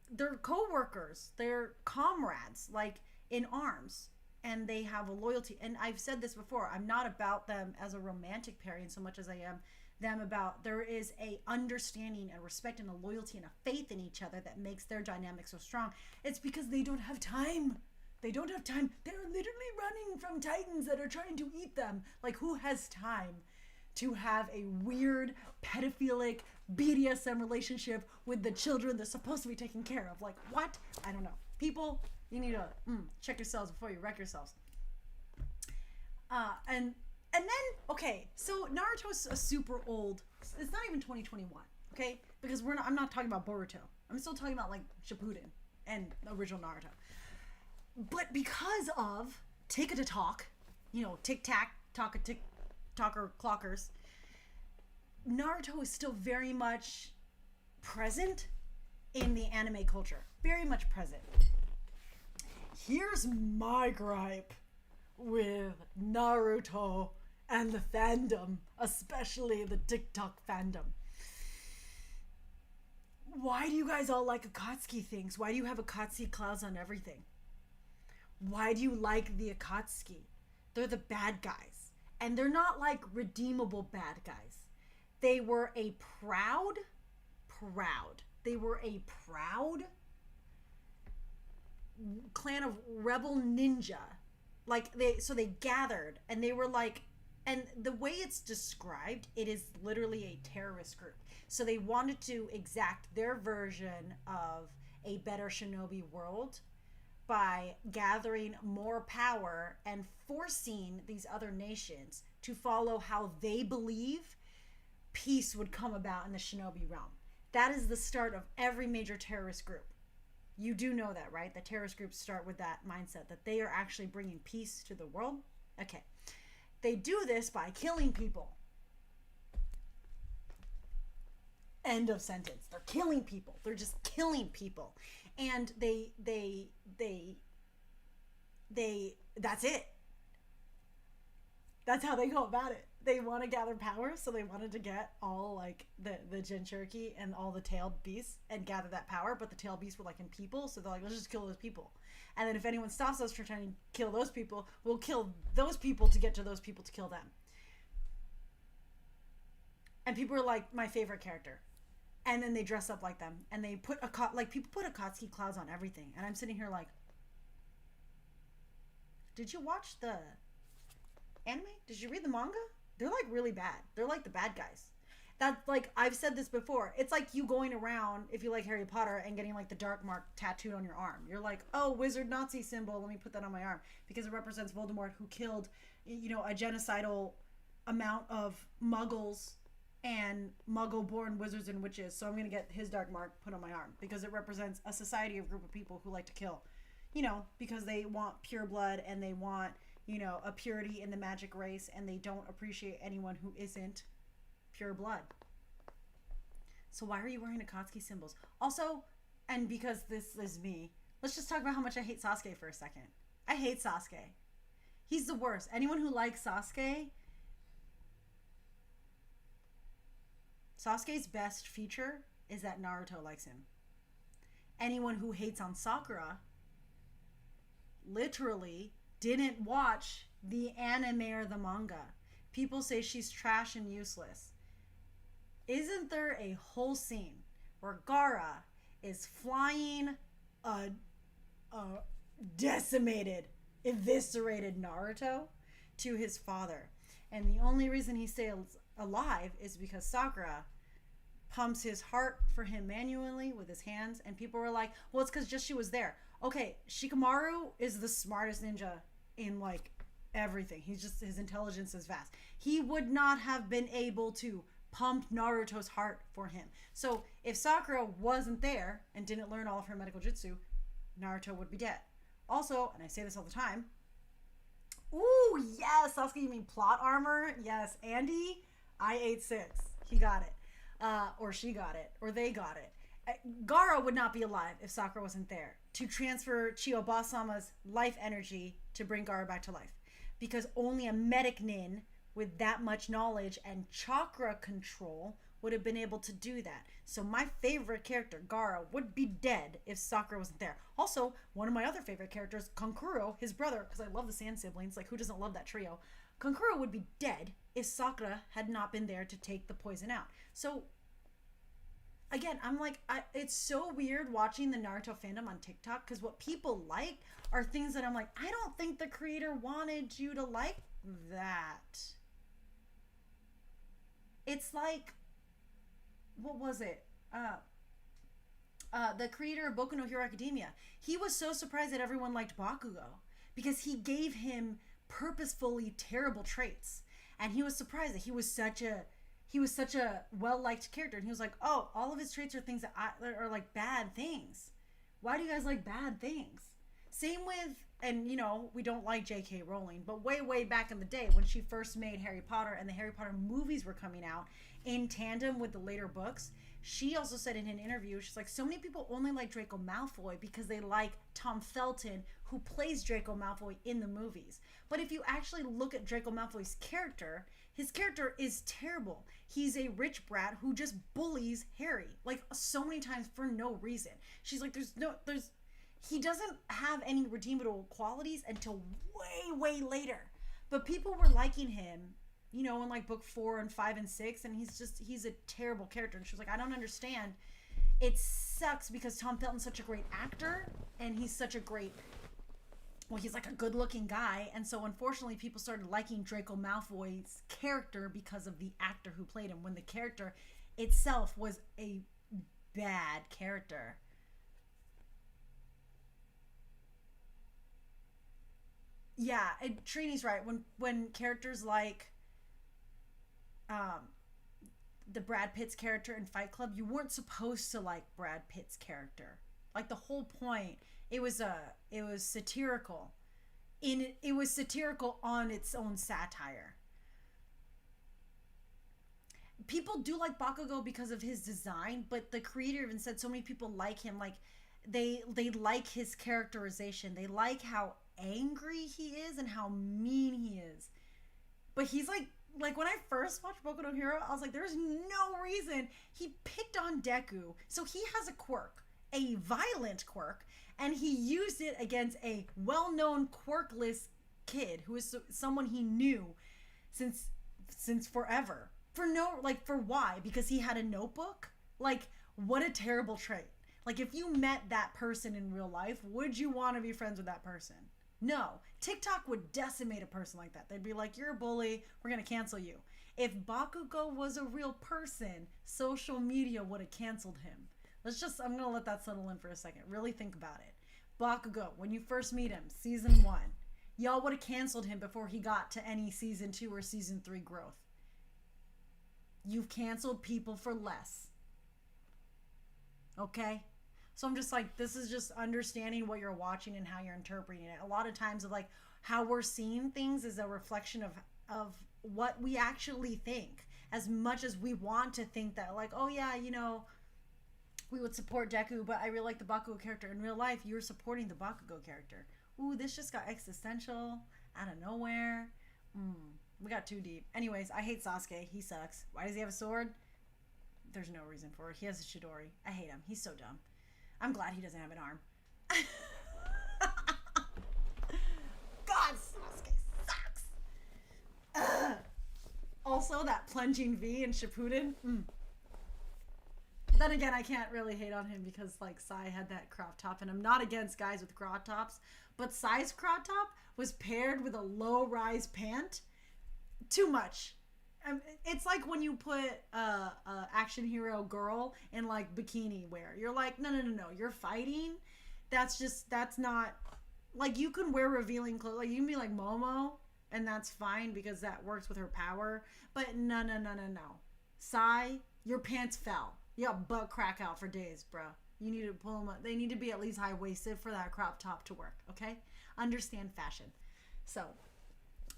their co-workers, their comrades, like in arms, and they have a loyalty. And I've said this before, I'm not about them as a romantic pairing so much as I am them about there is a understanding and respect and a loyalty and a faith in each other that makes their dynamic so strong. It's because they don't have time. They don't have time. They're literally running from titans that are trying to eat them. Like, who has time to have a weird, pedophilic BDSM relationship with the children they're supposed to be taking care of? Like, what? I don't know. People, you need to check yourselves before you wreck yourselves. And then, okay, so Naruto's a super old, it's not even 2021. Okay? Because I'm not talking about Boruto. I'm still talking about like Shippuden and the original Naruto. But because of Tick to Talk, tic tac, talker clockers, Naruto is still very much present in the anime culture. Very much present. Here's my gripe with Naruto and the fandom, especially the TikTok fandom. Why do you guys all like Akatsuki things? Why do you have Akatsuki clouds on everything? Why do you like the Akatsuki? They're the bad guys. And they're not like redeemable bad guys. They were a proud clan of rebel ninja. They gathered and they were like, and the way it's described, it is literally a terrorist group. So they wanted to exact their version of a better shinobi world by gathering more power and forcing these other nations to follow how they believe peace would come about in the shinobi realm. That is the start of every major terrorist group. You do know that, right? The terrorist groups start with that mindset that they are actually bringing peace to the world. Okay. They do this by killing people. End of sentence. They're killing people. They're just killing people. And they that's it. That's how they go about it. They want to gather power, so they wanted to get all like the Jinchuriki and all the tailed beasts and gather that power, but the tailed beasts were like in people, so they're like, let's just kill those people. And then if anyone stops us from trying to kill those people, we'll kill those people to get to those people to kill them. And people are like, my favorite character. And then they dress up like them, and they put people put Akatsuki clouds on everything. And I'm sitting here like, did you watch the anime? Did you read the manga? They're like really bad. They're like the bad guys. That's like, I've said this before. It's like you going around, if you like Harry Potter, and getting like the dark mark tattooed on your arm. You're like, oh, wizard Nazi symbol. Let me put that on my arm because it represents Voldemort, who killed, a genocidal amount of Muggles and Muggle-born wizards and witches. So I'm going to get his dark mark put on my arm because it represents a society of group of people who like to kill, because they want pure blood and they want, a purity in the magic race, and they don't appreciate anyone who isn't pure blood. So why are you wearing Akatsuki symbols? Also, and because this is me, let's just talk about how much I hate Sasuke for a second. I hate Sasuke. He's the worst. Anyone who likes Sasuke's best feature is that Naruto likes him. Anyone who hates on Sakura literally didn't watch the anime or the manga. People say she's trash and useless. Isn't there a whole scene where Gaara is flying a decimated, eviscerated Naruto to his father? And the only reason he stays alive is because Sakura pumps his heart for him manually with his hands, and people were like, well, it's because just she was there. Okay, Shikamaru is the smartest ninja in like everything. His intelligence is vast. He would not have been able to pump Naruto's heart for him. So if Sakura wasn't there and didn't learn all of her medical jutsu, Naruto would be dead. Also, and I say this all the time, ooh, yes, Sasuke, you mean plot armor? Yes, Andy, I ate 6. He got it. Or she got it. Or they got it. Gaara would not be alive if Sakura wasn't there to transfer Chiyoba-sama's life energy to bring Gaara back to life. Because only a medic nin with that much knowledge and chakra control would have been able to do that. So my favorite character, Gaara, would be dead if Sakura wasn't there. Also, one of my other favorite characters, Kankuro, his brother, because I love the Sand siblings, like who doesn't love that trio? Kankuro would be dead if Sakura had not been there to take the poison out. So again, I'm like, it's so weird watching the Naruto fandom on TikTok because what people like are things that I'm like, I don't think the creator wanted you to like that. It's like, what was it? The creator of Boku no Hero Academia. He was so surprised that everyone liked Bakugo because he gave him purposefully terrible traits. And he was surprised that he was such a he was such a well-liked character, and he was like, oh, all of his traits are things that are like bad things. Why do you guys like bad things? Same with, and we don't like J.K. Rowling, but way back in the day when she first made Harry Potter and the Harry Potter movies were coming out in tandem with the later books, she also said in an interview, she's like, so many people only like Draco Malfoy because they like Tom Felton, who plays Draco Malfoy in the movies. But if you actually look at Draco Malfoy's character, his character is terrible. He's a rich brat who just bullies Harry, like, so many times for no reason. She's like, he doesn't have any redeemable qualities until way later. But people were liking him, in like book 4 and 5 and 6, and he's a terrible character. And she was like, I don't understand. It sucks because Tom Felton's such a great actor, and he's such a great, he's like a good looking guy. And so unfortunately people started liking Draco Malfoy's character because of the actor who played him, when the character itself was a bad character. Yeah, Trini's right. When characters like the Brad Pitt's character in Fight Club, you weren't supposed to like Brad Pitt's character. Like, the whole point, it was satirical. It was satirical on its own satire. People do like Bakugo because of his design, but the creator even said so many people like him, like they like his characterization. They like how angry he is and how mean he is. But he's like when I first watched Boku no Hero, I was like, there's no reason he picked on Deku. So he has a quirk, a violent quirk, and he used it against a well-known quirkless kid who is someone he knew since forever. For why? Because he had a notebook? Like, what a terrible trait. Like, if you met that person in real life, would you want to be friends with that person? No. TikTok would decimate a person like that. They'd be like, you're a bully, we're going to cancel you. If Bakugo was a real person, social media would have canceled him. I'm going to let that settle in for a second. Really think about it. Bakugo, when you first meet him, season 1, y'all would have canceled him before he got to any season 2 or season 3 growth. You've canceled people for less. Okay? So I'm just like, this is just understanding what you're watching and how you're interpreting it. A lot of times of like how we're seeing things is a reflection of what we actually think. As much as we want to think that, like, oh yeah, we would support Deku, but I really like the Bakugo character. In real life, you're supporting the Bakugo character. Ooh, this just got existential out of nowhere. We got too deep. Anyways, I hate Sasuke. He sucks. Why does he have a sword? There's no reason for it. He has a Chidori. I hate him. He's so dumb. I'm glad he doesn't have an arm. God, Sasuke sucks. Also, that plunging V in Shippuden. Then again, I can't really hate on him because, like, Sai had that crop top, and I'm not against guys with crop tops, but Sai's crop top was paired with a low-rise pant. Too much. It's like when you put a action hero girl in like bikini wear. You're like, no. You're fighting. That's not, like, you can wear revealing clothes. Like, you can be like Momo, and that's fine because that works with her power. But no. Sai, your pants fell. You got butt crack out for days, bro. You need to pull them up. They need to be at least high-waisted for that crop top to work, okay? Understand fashion. So,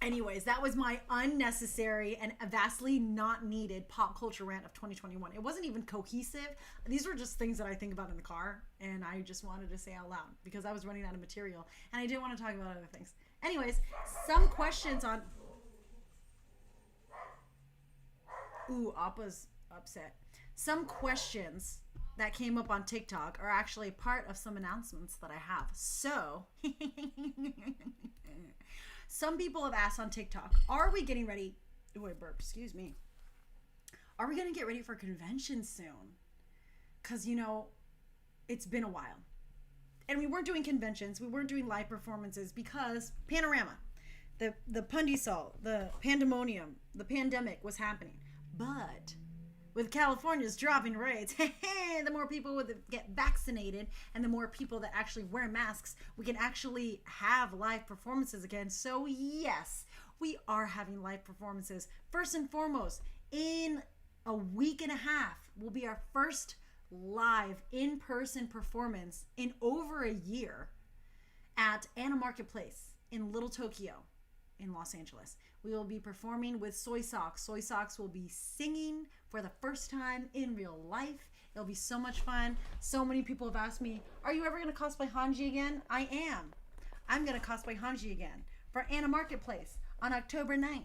anyways, that was my unnecessary and vastly not needed pop culture rant of 2021. It wasn't even cohesive. These were just things that I think about in the car, and I just wanted to say out loud because I was running out of material, and I didn't want to talk about other things. Anyways, some questions on... Ooh, Appa's upset. Some questions that came up on TikTok are actually part of some announcements that I have. So... Some people have asked on TikTok, are we getting ready? Oh, I burped, excuse me. Are we going to get ready for convention soon? Because, it's been a while. And we weren't doing conventions. We weren't doing live performances because Panorama, the Pundisol, the pandemonium, the pandemic was happening. But with California's dropping rates, the more people would get vaccinated and the more people that actually wear masks, we can actually have live performances again. So yes, we are having live performances. First and foremost, in a week and a half will be our first live in-person performance in over a year at Anna Marketplace in Little Tokyo in Los Angeles. We will be performing with Soy Socks. Soy Socks will be singing for the first time in real life. It'll be so much fun. So many people have asked me, are you ever going to cosplay Hanji again? I am. I'm going to cosplay Hanji again for Anna Marketplace on October 9th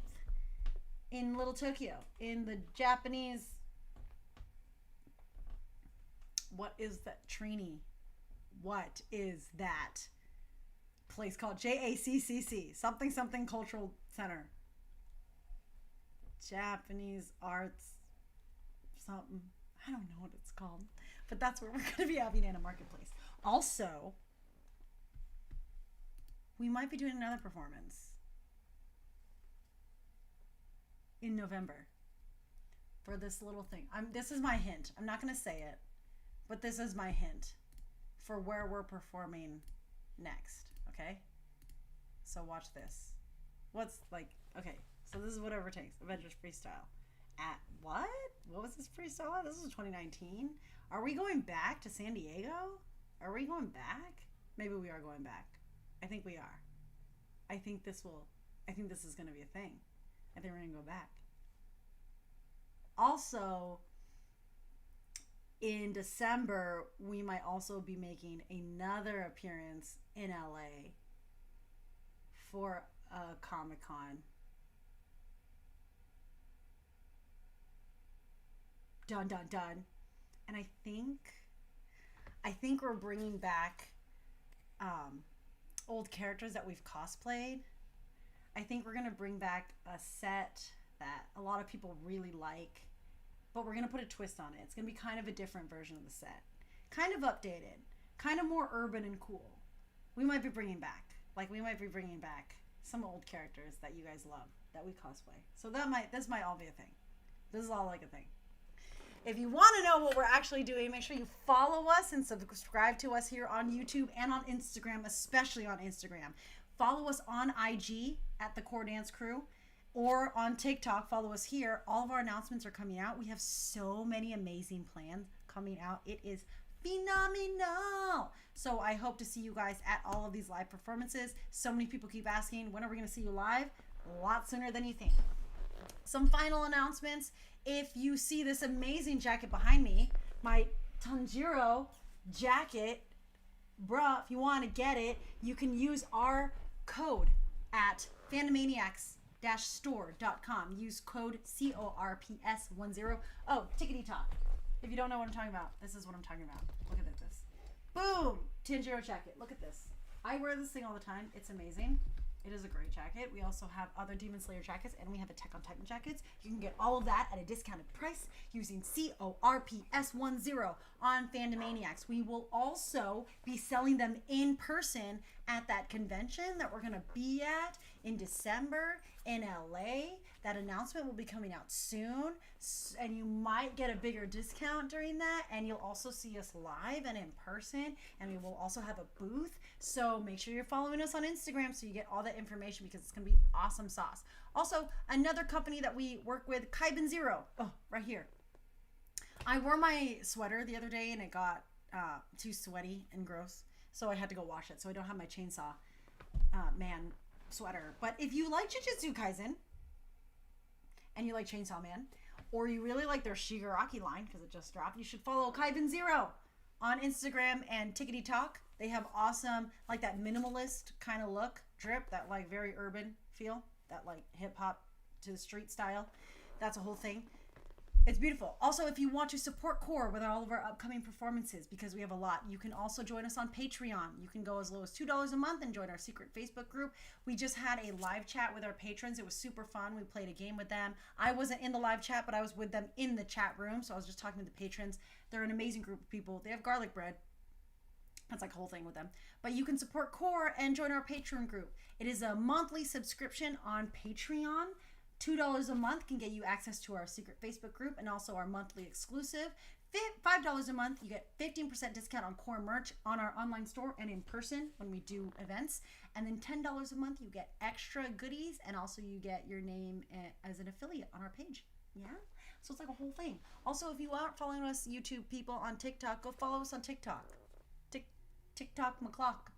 in Little Tokyo in the Japanese... What is that? Trini. What is that place called? JACCC. Something something Cultural Center. Japanese Arts something. I don't know what it's called. But that's where we're going to be having Anna Marketplace. Also, we might be doing another performance in November for this little thing. This is my hint. I'm not going to say it, but this is my hint for where we're performing next. Okay? So watch this. Okay, so this is Whatever It Takes, Avengers Freestyle. At what? What was this freestyle? This is 2019. Are we going back to San Diego? Are we going back? Maybe we are going back. I think we are. I think this is going to be a thing. I think we're going to go back. Also, in December, we might also be making another appearance in LA for a Comic-Con. Dun dun dun. And I think we're bringing back old characters that we've cosplayed. I think we're gonna bring back a set that a lot of people really like, but we're gonna put a twist on it. It's gonna be kind of a different version of the set, kind of updated, kind of more urban and cool. We might be bringing back some old characters that you guys love that we cosplay. So this might all be a thing. This is all like a thing. If you want to know what we're actually doing, make sure you follow us and subscribe to us here on YouTube and on Instagram, especially on Instagram. Follow us on IG at The Core Dance Crew or on TikTok. Follow us here. All of our announcements are coming out. We have so many amazing plans coming out. It is phenomenal. So I hope to see you guys at all of these live performances. So many people keep asking, when are we going to see you live? A lot sooner than you think. Some final announcements. If you see this amazing jacket behind me, my Tanjiro jacket, bruh, if you want to get it, you can use our code at fandomaniacs-store.com. Use code CORPS10. Oh, tickety talk. If you don't know what I'm talking about, this is what I'm talking about. Look at this. Boom! Tanjiro jacket. Look at this. I wear this thing all the time. It's amazing. It is a great jacket. We also have other Demon Slayer jackets, and we have Attack on Titan jackets. You can get all of that at a discounted price using CORPS10 on Fandomaniacs. We will also be selling them in person at that convention that we're going to be at in December in LA. That announcement will be coming out soon, and you might get a bigger discount during that, and you'll also see us live and in person, and we will also have a booth. So make sure you're following us on Instagram so you get all that information, because it's going to be awesome sauce. Also, another company that we work with, Kaiben Zero. Oh, right here. I wore my sweater the other day and it got too sweaty and gross, so I had to go wash it. So I don't have my chainsaw man sweater. But if you like Jujutsu Kaisen and you like Chainsaw Man, or you really like their Shigaraki line because it just dropped, you should follow Kaiben Zero on Instagram and Tickety Talk. They have awesome, like that minimalist kind of look, drip, that like very urban feel, that like hip hop to the street style. That's a whole thing. It's beautiful. Also, if you want to support Core with all of our upcoming performances, because we have a lot, you can also join us on Patreon. You can go as low as $2 a month and join our secret Facebook group. We just had a live chat with our patrons. It was super fun. We played a game with them. I wasn't in the live chat, but I was with them in the chat room, so I was just talking to the patrons. They're an amazing group of people. They have garlic bread. That's like a whole thing with them. But you can support Core and join our Patreon group. It is a monthly subscription on Patreon. $2 a month can get you access to our secret Facebook group and also our monthly exclusive. $5 a month, you get 15% discount on Core merch on our online store and in person when we do events. And then $10 a month, you get extra goodies, and also you get your name as an affiliate on our page. Yeah? So it's like a whole thing. Also, if you aren't following us, YouTube people, on TikTok, go follow us on TikTok. TikTok McClock.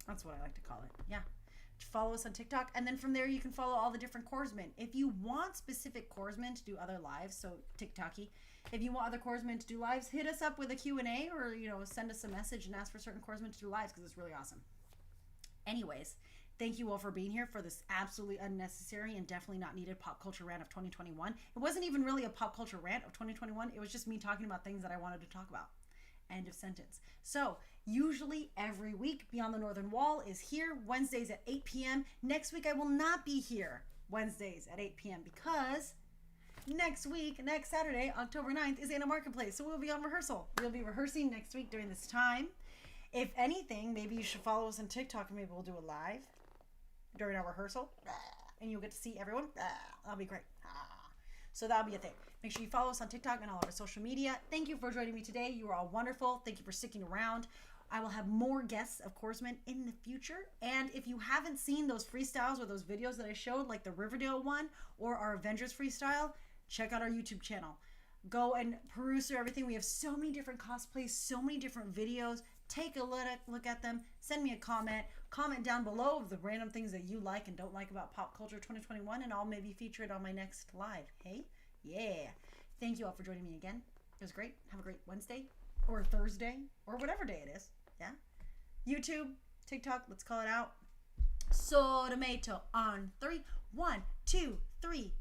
That's what I like to call it. Yeah. Follow us on TikTok, and then from there you can follow all the different corpsmen. If you want specific corpsmen to do other lives, so TikToky, if you want other corpsmen to do lives, hit us up with a Q&A, or send us a message and ask for certain corpsmen to do lives, because it's really awesome. Anyways, thank you all for being here for this absolutely unnecessary and definitely not needed pop culture rant of 2021. It wasn't even really a pop culture rant of 2021. It was just me talking about things that I wanted to talk about. End of sentence. So, usually every week, Beyond the Northern Wall is here Wednesdays at 8 p.m. Next week, I will not be here Wednesdays at 8 p.m. because next Saturday, October 9th, is Anna Marketplace. So we'll be on rehearsal. We'll be rehearsing next week during this time. If anything, maybe you should follow us on TikTok and maybe we'll do a live during our rehearsal. And you'll get to see everyone. That'll be great. So that'll be a thing. Make sure you follow us on TikTok and all of our social media. Thank you for joining me today. You are all wonderful. Thank you for sticking around. I will have more guests, of course, in the future. And if you haven't seen those freestyles or those videos that I showed, like the Riverdale one or our Avengers freestyle, check out our YouTube channel. Go and peruse through everything. We have so many different cosplays, so many different videos. Take a look at them. Send me a comment. Comment down below of the random things that you like and don't like about pop culture 2021, and I'll maybe feature it on my next live. Hey? Yeah. Thank you all for joining me again. It was great. Have a great Wednesday or Thursday or whatever day it is. Yeah? YouTube, TikTok, let's call it out. Sotomato on 3. 1, 2, 3.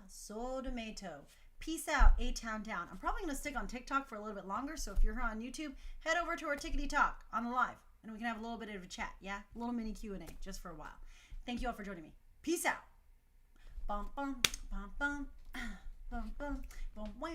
Sotomato. Peace out, A-Town down. I'm probably going to stick on TikTok for a little bit longer, so if you're here on YouTube, head over to our Tickety Talk on the live, and we can have a little bit of a chat, yeah? A little mini Q&A, just for a while. Thank you all for joining me. Peace out. Bum, bum, bum, bum, bum, bum, bum, wow.